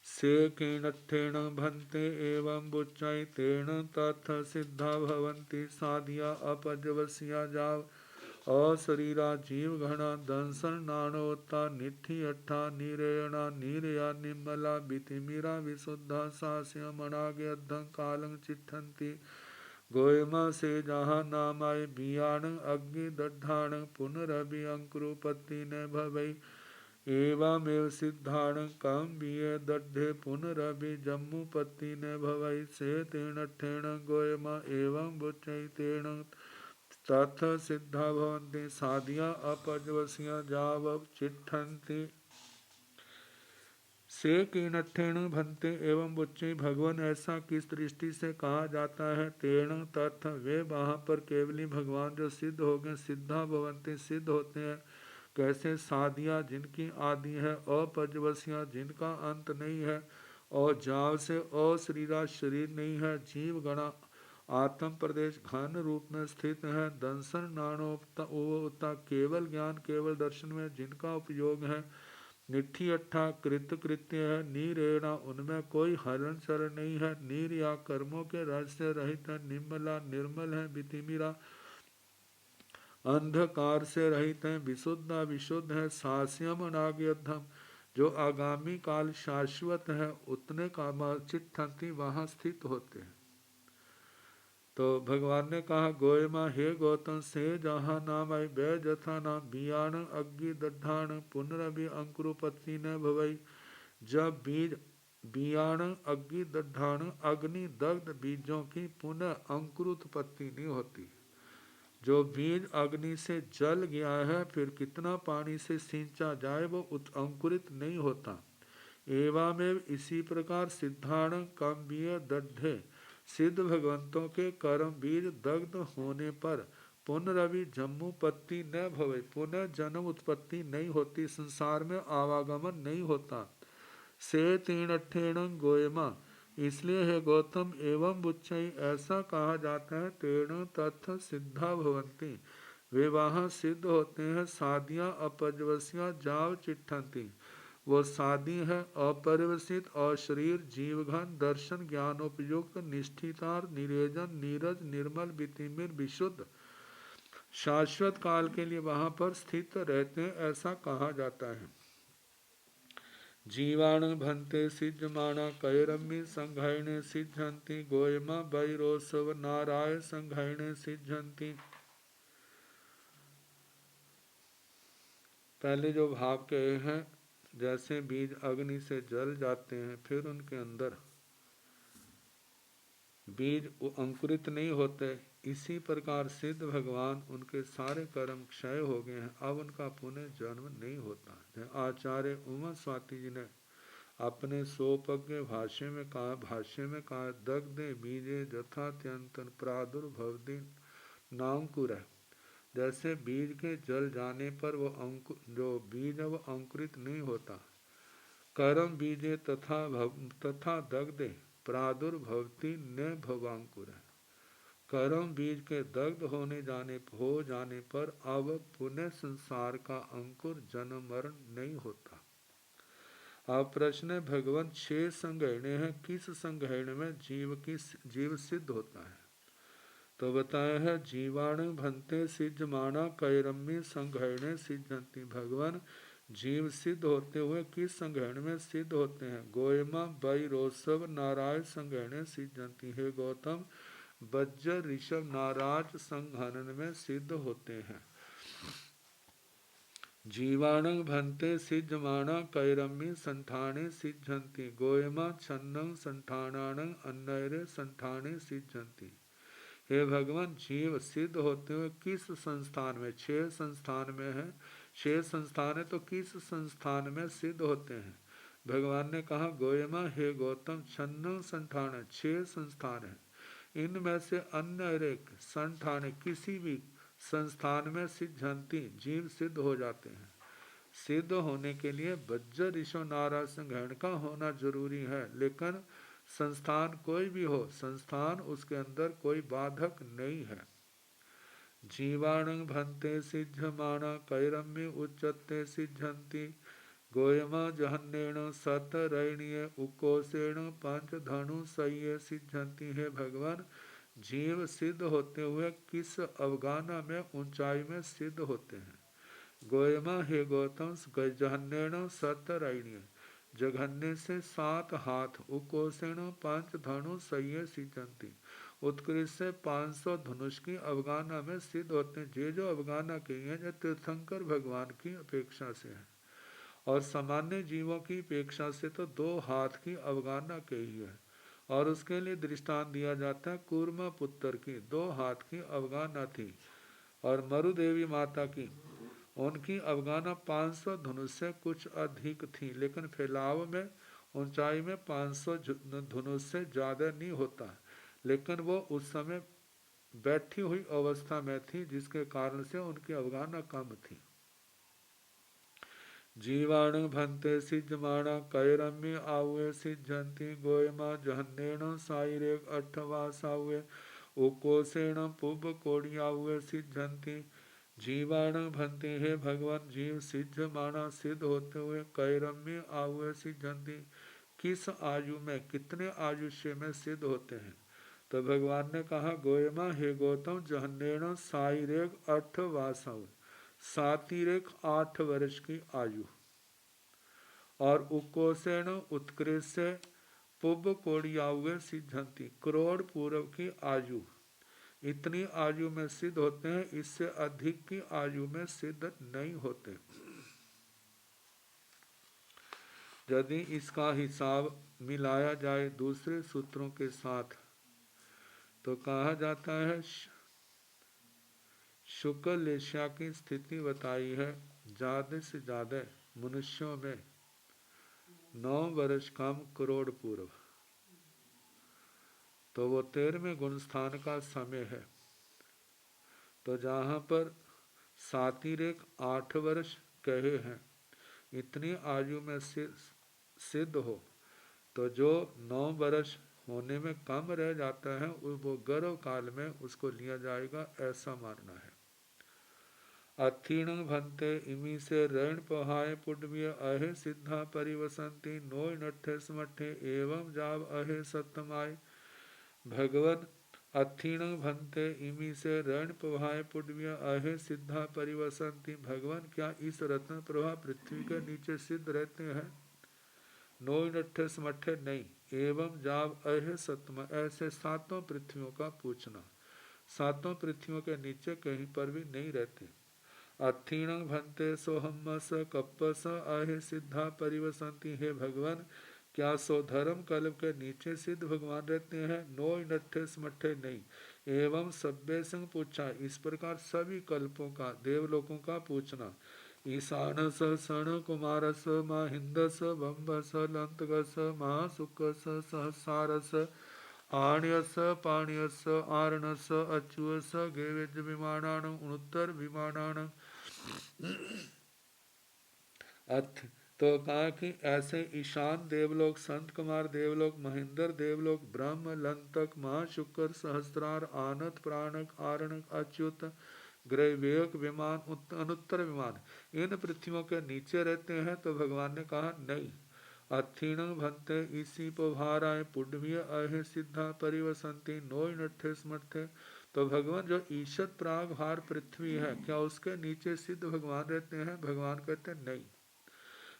से कीणत्थेन भन्ते एवं बुच्चैतेन तथ सिद्धा भवन्ति साधिया अपजवस्या जाव अशरीरा जीव घना दंसन नाणोता निठि अट्ठा नीरेणा नीरया निम्मला बितिमीरा विशुद्धा सास्य मनागे अद्धं कालं चिट्ठन्ति गोयमा से जहाँ नामाय बियाण अग्नि दड्ढाण पुनरभि अंकुरुपत्ति न भवई एवमेव सिद्धाण कम बिये दड्ढे पुनरभि जम्मुपत्ति न भवई से तेण ठेण गोयमा एवं बुच्चैतेण तथ सिद्धा भवन्ति साधिया अपजवसिया जावव चिट्ठन्ति से कीनठेण भंते एवं बुच्चे भगवान ऐसा किस दृष्टि से कहा जाता है तेण तथ वे वहाँ पर केवली भगवान जो सिद्ध हो गए सिद्धा भवन्ति सिद्ध होते हैं कैसे साधिया जिनकी आदि है अपजवसिया जिनका अंत नहीं है और जाव से अशरीरा शरीर नहीं है जीव गणा आत्म प्रदेश घन रूप में स्थित है दंसन नाणोपता केवल ज्ञान केवल दर्शन में जिनका उपयोग है निठी अट्ठा कृत कृत्य है नीरेणा उनमें कोई हरण चरण नहीं है नीर या कर्मों के रस से रहित है निम्मला निर्मल है बितिमीरा अंधकार से रहित है विशुद्ध विशुद्ध है सास्यम अनाग्यधम जो आगामी काल शाश्वत है उतने कामा चिट्ठन्ति वहाँ स्थित होते हैं। तो भगवान ने कहा गोयमा हे गौतम से जहाँ नाम आई बै जथा नाम बियाण अग्नि दड्ढाण पुनरभि अंकुरोपत्ति न भवई जब बीज बियाण अग्नि दड्ढाण अग्नि दग्ध बीजों की पुनः अंकुरोत्पत्ति नहीं होती। जो बीज अग्नि से जल गया है फिर कितना पानी से सींचा जाए वो अंकुरित नहीं होता। एवमेव इसी प्रकार सिद्धाण काम्बीय दड्ढे सिद्ध भगवंतों के कर्म बीज दग्ध होने पर पुनरभि जम्मुपत्ति न भवे पुनः जन्म उत्पत्ति नहीं होती संसार में आवागमन नहीं होता। से तीन अठेण गोयमा इसलिए है गौतम एवं बुच्छई ऐसा कहा जाता है तेण तथ सिद्धा भवंती वे वहाँ सिद्ध होते हैं साधिया अपजवसिया जाव चिट्ठन्ति वो साधी है अपरिवसित और शरीर जीवघन दर्शन ज्ञानोपयुक्त निष्ठितार निरेजन नीरज निर्मल बितिमिर विशुद्ध शाश्वत काल के लिए वहां पर स्थित रहते हैं ऐसा कहा जाता है। जीवाण भंते सिद्धमाणा कैरम्य संघायणे सिद्धंति गोयमा बैरोत्सव नाराय संघायणे सिद्धंति। पहले जो भाव कहे हैं जैसे बीज अग्नि से जल जाते हैं फिर उनके अंदर बीज अंकुरित नहीं होते इसी प्रकार सिद्ध भगवान उनके सारे कर्म क्षय हो गए हैं अब उनका पुनः जन्म नहीं होता। आचार्य उमा स्वाति जी ने अपने सोपज्ञ भाष्य में कहा दग्धे बीजे जथात्यंतन प्रादुर्भवदि नांकुर है जैसे बीज के जल जाने पर वो जो बीज है वो अंकुरित नहीं होता। कर्म बीजे तथा दग्धे प्रादुर्भवती न भवांकुर है कर्म बीज के दग्ध हो जाने पर अब पुनः संसार का अंकुर जन्म मरण नहीं होता। अब प्रश्न है भगवान 6 संघहणे हैं किस संघहण में जीव सिद्ध होता है। तो बताया है जीवाणु भंते सिद्धमाना कैरम्य संघहणे सिद्धंति भगवान जीव सिद्ध होते हुए किस संघहण में सिद्ध होते हैं। गोयमा बैरोत्सव नाराज संघहणे सिद्धंति हे गौतम वज्र ऋषभ नाराज संघनन में सिद्ध होते हैं। जीवाणु भंते सिद्धमाना कैरम्य संठाने सिद्धंति गोयमा छन्नं संठानान अन्नयरे संठाने सिद्धंति। हे भगवान जीव सिद्ध होते हुए किस संस्थान में 6 संस्थान में है 6 संस्थान है तो किस संस्थान में सिद्ध होते हैं। भगवान ने कहा गोयमा हे गौतम छन्न संठान 6 संस्थान है इनमें से अन्य एक संठान किसी भी संस्थान में सिद्धंति जीव सिद्ध हो जाते हैं। सिद्ध होने के लिए वज्र ऋषो नाराज संघहण का होना जरूरी है लेकिन संस्थान कोई भी हो संस्थान उसके अंदर कोई बाधक नहीं है। जीवाणु भंते सिद्धमाना कैरम्य उच्चते सिद्धंति गोयमा जहन्नेण सतरैणीय उकोषेण पंच धनु सह्य सिद्धंति। है भगवान जीव सिद्ध होते हुए किस अवगाना में ऊंचाई में सिद्ध होते हैं। गोयमा हे गौतम जघन्येण सतरैण्य, जघन्य से 7 हाथ, उकोषेण 5 धनु सह्य सिंचंती, उत्कृष्ट से 500 धनुष की अवगाना में सिद्ध होते हैं। जे जो अवगाना कही है जो तीर्थंकर भगवान की अपेक्षा से है, और सामान्य जीवों की अपेक्षा से तो 2 हाथ की अवगाना कही है। और उसके लिए दृष्टांत दिया जाता है कूर्मा पुत्र की 2 हाथ की अवगाना थी, और मरुदेवी माता की उनकी अवगाना 500 धनुष से कुछ अधिक थी, लेकिन फैलाव में ऊंचाई में 500 धनुष से ज़्यादा नहीं होता, लेकिन वो उस समय बैठी हुई अवस्था में थी, जिसके कारण से उनकी अवगाना कम थी। जीवाण भंते सिद्धमाणा कैरम्य आवे सिद्धंती, गोयमा जहन्नेण साइरेक अठवा सावे, उकोसेण पुब कोड़ियावे सिद्धंती। जीवाण भंते, हे भगवान जीव सिद्ध माना सिद्ध होते हुए, कैरम्य आवे सिद्धंती, किस आयु में कितने आयुष्य में सिद्ध होते हैं। तो भगवान ने कहा गोयमा हे गौतम जहन्नेण साइरेक 8 वासव, सातिरेक 8 वर्ष की आयु, और उकोसेण उत्कृष्ट से पुब कोड़ियावे सिद्धंती, करोड़ पूर्व की आयु, इतनी आयु में सिद्ध होते हैं, इससे अधिक की आयु में सिद्ध नहीं होते। यदि इसका हिसाब मिलाया जाए दूसरे सूत्रों के साथ तो कहा जाता है शुक्ल एशिया की स्थिति बताई है, ज़्यादा से ज़्यादा मनुष्यों में 9 वर्ष कम करोड़ पूर्व, तो वो 13वें गुणस्थान का समय है। तो जहाँ पर सातिरेक 8 वर्ष कहे हैं, इतनी आयु में सिद्ध हो, तो जो 9 वर्ष होने में कम रह जाता है वो गर्भ काल में उसको लिया जाएगा, ऐसा मानना है। अथीण भंते इमी से रण पहाय पुडव्य अहे सिद्धा परिवसंती, नोय नठे समठे एवं जाव अहे सत्यमाय। भगवन अथीण भंते इमी से रण प्रभाय पुडव्य अहे सिद्धा परिवसंती, भगवान क्या इस रत्न प्रभा पृथ्वी के नीचे सिद्ध रहते हैं। नोय नठे समठे नहीं, एवं जाव अहे सतम, ऐसे 7 पृथ्वियों का पूछना, 7 पृथ्वियों के नीचे कहीं पर भी नहीं रहते। अथीण भंते सोहमस कपस अहे सिद्धा परिवसंती, हे भगवान क्या सो धर्म कल्प के नीचे सिद्ध भगवान रहते हैं। नोय नठे समठे नहीं, एवं सभ्य संग पूछा, इस प्रकार सभी कल्पों का देवलोकों का पूछना। ईशानस षण कुमारस महिंदस बम्बस लंतगस महासुकस सहसारस आण्यस पाण्यस आरणस अच्युस गेवेज विमानान उनुत्तर विमानान। अर्थ तो कहा कि ऐसे ईशान देवलोक, संत कुमार देवलोक, महेंद्र देवलोक, ब्रह्म लंतक महाशुक्र सहस्त्रार आनत प्राणक आरणक अच्युत ग्रैवेक विमान अनुत्तर विमान, इन पृथ्वियों के नीचे रहते हैं। तो भगवान ने कहा नहीं, अथीण भंते इसी पभाराय पुडवीय अहे सिद्धा परिवसंती, नोय नठे समर्थे। तो भगवान जो ईशत प्राग भार पृथ्वी है, क्या उसके नीचे सिद्ध भगवान रहते हैं। भगवान कहते नहीं।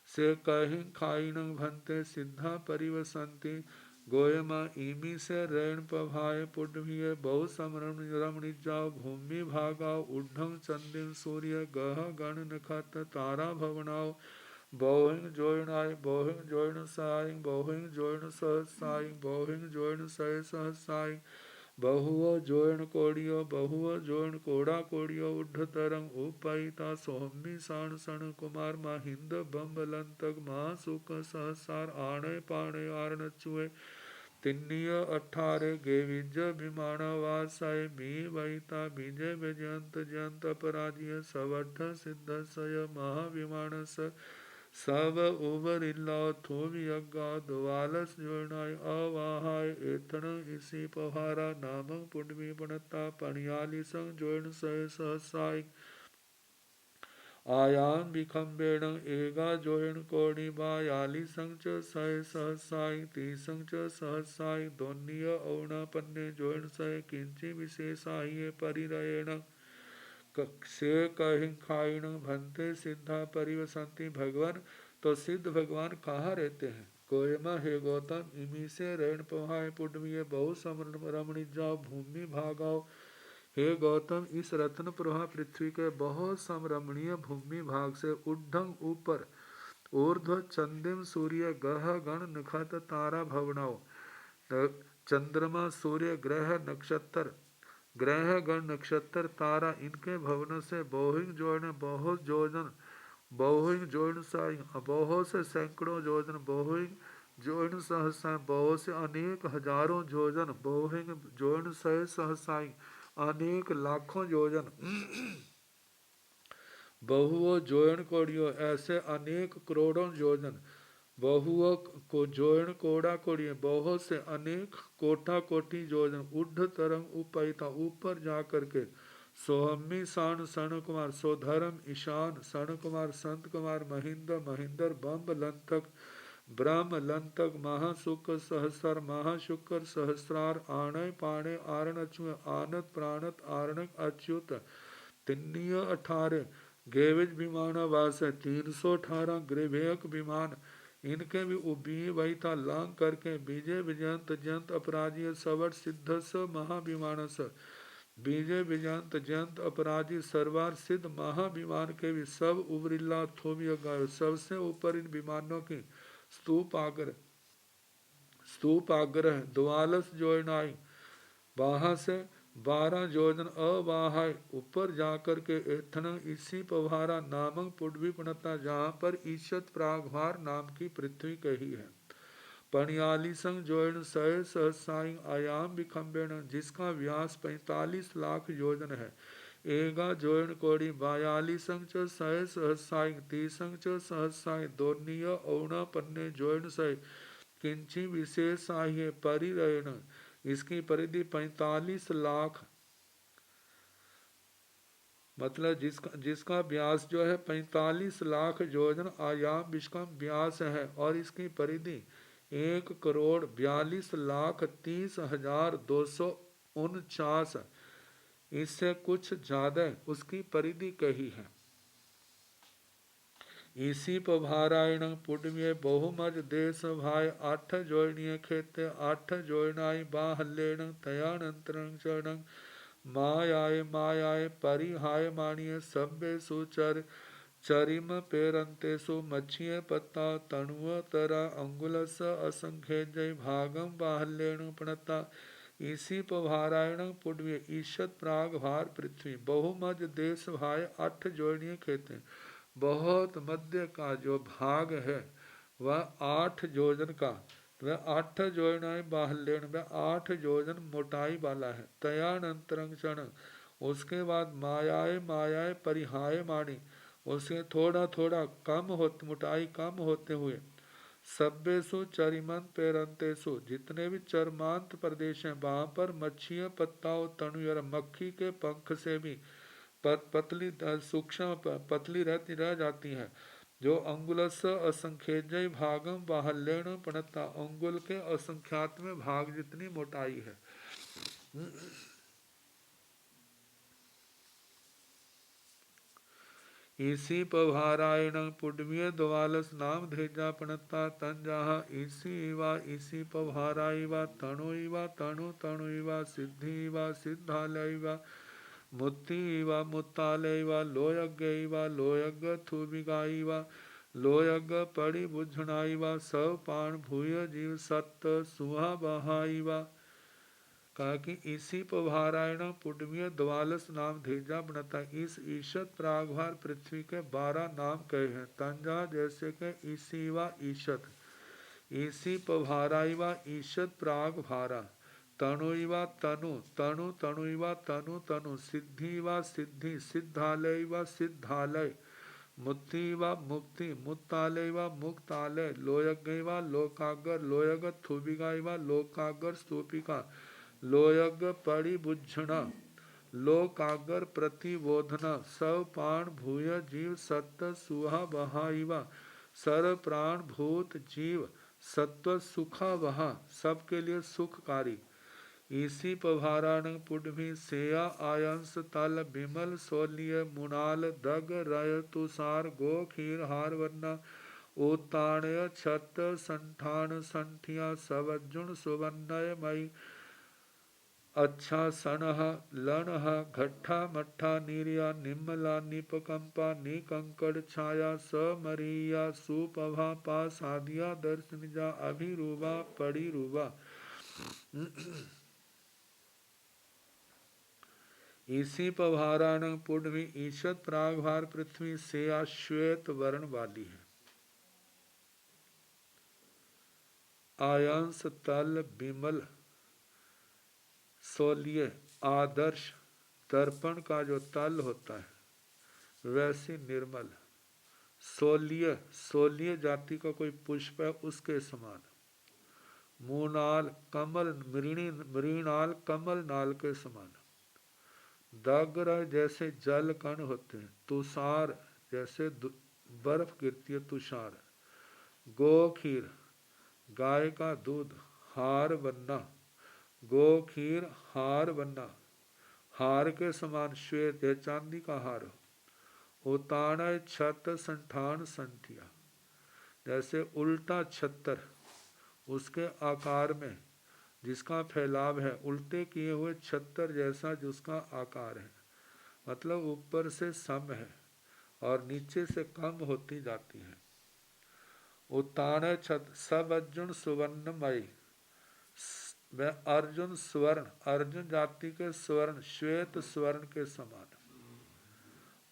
से कहीं खाइन भंते सिद्धा परिवसंती, गोयमा इमी से रैण पभाए पुडभिय, बहु समरण रमणि जाओ भूमि भागाओ, उड्ढम चंदिम सूर्य गह गण नखत तारा भवनाओ, बहुहिंग जोइनाय बहुहिंग जोइन साई, बहुहिंग जोइन सहसाई, बहुहिंग जोइन सह सहसाई, बहुओ जोइन कोड़ियो, बहुओ जोइन कोड़ा कोड़ियो, उड्ढ तरंग उपायिता सोहमी सान सन कुमार महिंद बम्बलंतक महासुख सहसार आणे पाणे आरण चुए, तिन्निय 18 गेविज विमान वासाय, मी वहिता विजय विजयंत जयंत अपराजिय, सवठ सिद्ध सय महाविमानस, सब उबरिल्ला थोवी यज्ञा द्वालस जोनाय अवाहाय, एथन इसी पहारा नामं पुडवी बनता पणियाली संग जोन सह सहसाय, आयाम विखम्बेण एगा जोयण कोणि बायाली संच सय सहसाई तीसंग च सहसाई दोन्य औणापन्ने जोयण सय किंची विशेषाहिये परिरयेण से कहिं खाइण भंते सिद्धा परिवसंति भगवान। तो सिद्ध भगवान कहाँ रहते हैं? कोयमा हे गौतम इमी से रैण पहाय पुडमिय बहु समरमणि जाओ भूमि भागाओ। हे गौतम इस रत्न प्रभा पृथ्वी के बहुत समरमणीय भूमि भाग से उड्ढंग ऊपर ऊर्ध्व चंदिम सूर्य गह गण नखत तारा भवनाओ। चंद्रमा सूर्य ग्रह नक्षत्र ग्रह गण नक्षत्र तारा इनके भवन से बहु जोड़ने बहुत जोजन बहु जोड़ साई बहुत से सैकड़ों जोजन बहु जोड़ सहसाई बहुत से अनेक हजारों जोजन बहु जोड़ सह सहसाई अनेक लाखों योजन बहुओं जोयन कोड़ियों ऐसे अनेक करोड़ों योजन बहुओं को जोयन कोड़ा कोड़ियों बहुत से अनेक कोठा कोटि योजन उड्ढ तरंग उपैता ऊपर जा करके सोहमी सान सन कुमार सोधर्म ईशान सन कुमार संत कुमार महिंद्र महिंद्र बम्ब लंथक ब्रह्म लंतक महाशुक्र सहस्र महाशुक्र सहस्रार आणय पाणे आरण अच्युत आनत प्राणत आरणक अच्युत तिन्नीय 18 गेविज विमान वास 318 ग्रीभेयक विमान इनके भी उबी वहीता लांग करके बीजे विजयंत जयंत अपराजी सवट सिद्धस महाविमानस बीजे विजयंत जयंत अपराजी सर्वार सिद्ध महाविमान के भी सब उबरिल्ला थोमिय गायो सबसे ऊपर इन विमानों की स्तूप आग्रह द्वालस जोयनाई वहां से 12 जोजन अवाहाय ऊपर जाकर के एथन इसी पवारा नामक पुडवी पणता जहाँ पर ईशत प्रागभार नाम की पृथ्वी कही है। पणियाली संग जोयन सय सहसाई आयाम विखम्बेण जिसका व्यास 45 लाख योजन है। एगा जोयन कोड़ी 42 संग च सय सहसाई तीसंग च सहसाई दोन्य औना पन्ने जोयन सय किंची विशेषाहिये परिरयण इसकी परिधि 45 लाख मतलब जिसका व्यास जो है 45 लाख योजन आयाम विश्कम व्यास है और इसकी परिधि 1,42,30,249 इससे कुछ ज्यादा उसकी परिधि कही है। इसी पभारायण पुण्य बहुमज देश भाई 8 जोड़नीय खेते 8 जोड़नाई बाहल्लेण तयानंतरं चरण मायाय मायाय परिहाय माणिय सभ्य सुचर चरिम पेरंतेसु मच्छिय पत्ता तणुव तरा अंगुलस असंख्य जय भागम बाहल्लेण प्रणता। इसी पभारायण पुण्य ईशत प्राग भार पृथ्वी बहुमज देश भाई 8 जोड़नीय खेते बहुत मध्य का जो भाग है वह 8 योजन का वह 8 जोजनाएं बाहल्यण वह 8 योजन मोटाई वाला है। तयानंतरं क्षण उसके बाद मायाए मायाए परिहाय माणी उसके थोड़ा थोड़ा कम होते मोटाई कम होते हुए सभ्यसु चरिमंत पेरंतेसु जितने भी चरमांत प्रदेश हैं वहां पर मच्छियां पत्ताओं तणु मक्खी के पंख से भी पतली सूक्ष्म पतली रहती रह जाती हैं जो अंगुलस असंख्यजय भागम बाहल्यण पणता अंगुल के असंख्यात में भाग जितनी मोटाई है। इसी पभारायण पुण्य द्वालस नाम धेजा पणता तन जहा इसी पभाराई वा तणु तणु सिद्धि वा सिद्धालय वा मुत्ति वा मुत्तालय वा लोयज्ञ वा लोयज्ञ थुबिगाई वा लोयज्ञ पड़ी बुझनाई वा सब पाण भूय जीव सत्त सुहा बहाई वा। कहा कि इसी पभारायण पुण्य द्वालस नाम धेजा बनता इस ईशत प्रागभार पृथ्वी के 12 नाम कहे हैं। तंजा जैसे के इसी वा ईशत इसी पभाराई ईशत प्राग भारा तणुवा तनु तणु तणुवा तनु तनु सिद्धि वा सिद्धि सिद्धालय व सिद्धालय मुक्ति व मुक्ति मुक्तालय व मुक्तालय लोयज्ञ व लोकागर लोयग थुबिगाई व लोकागर स्तूपिका लोयज्ञ परिबुझना लोकागर प्रतिबोधना सब प्राण भूय जीव सत्य सुहा बहाइवा सर्व प्राण भूत जीव सत्व सुखा वहा सबके लिए सुखकारी। इसी पभाराण पुडभी सेया आयंस तल बिमल सोलिय मुनाल दग रय तुषार गो खीर हार वन्ना ओताणय छत संठान संठिया सवजुण सुवन्नय मई अच्छा सनह लनह घट्ठा मट्ठा नीरिया निम्मला निपकंपा निकंकड़ छाया समरिया सुपभा पासादिया दर्शनिजा अभिरूबा पड़ीरूबा। इसी पभाराण पुण्वी ईशत प्रागभार पृथ्वी से श्वेत वर्ण वाली है। आयांस तल बिमल सोलिय आदर्श दर्पण का जो तल होता है वैसी निर्मल। सोलिय सोलिय जाति का कोई पुष्प है उसके समान। मुनाल कमल मृणाल कमल नाल के समान। दागर जैसे जल कण होते हैं। तुषार जैसे बर्फ गिरती है तुषार। गो खीर गाय का दूध। हार बनना गो खीर हार बनना हार के समान श्वेत है चांदी का हार। उताण छत संठान संठिया जैसे उल्टा छत्तर उसके आकार में जिसका फैलाव है उल्टे किए हुए छत्तर जैसा जिसका आकार है मतलब ऊपर से सम है और नीचे से कम होती जाती है। उताण छत सब अर्जुन सुवर्णमयी वह अर्जुन स्वर्ण अर्जुन जाति के स्वर्ण श्वेत स्वर्ण के समान।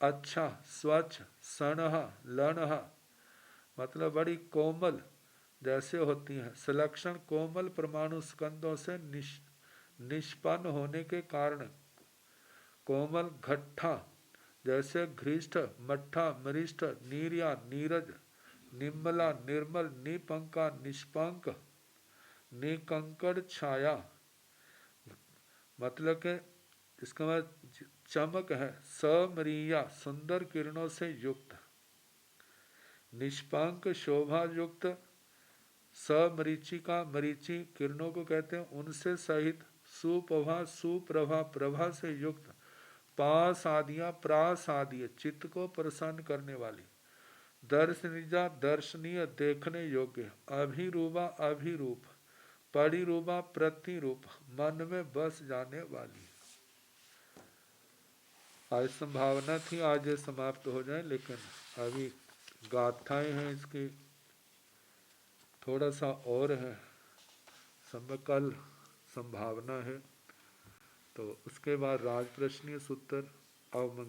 अच्छा स्वच्छ सनहा लनहा मतलब बड़ी कोमल जैसे होती हैं। सलक्षण कोमल परमाणु स्कंदों से निष्पन्न होने के कारण कोमल। घट्ठा जैसे घृष्ट मट्ठा मरिष्ठ नीरिया नीरज निम्मला निर्मल निपंका निष्पंक निकंकड़ छाया मतलब के इसका मतलब चमक है। समरिया सुंदर किरणों से युक्त। निष्पंक शोभा युक्त। समरीचिका मरीचि किरणों को कहते हैं उनसे सहित। सुप्रभा सुप्रभा प्रभा से युक्त। पासादिया प्रासादिय चित्त को प्रसन्न करने वाली। दर्शनिजा दर्शनीय देखने योग्य। अभिरूपा अभिरूप परिरूपा प्रतिरूप मन में बस जाने वाली। आज संभावना थी आज ये समाप्त हो जाए लेकिन अभी गाथाएं हैं इसकी थोड़ा सा और है समय कल संभावना है तो उसके बाद राजप्रश्नीय सूत्र अवमंग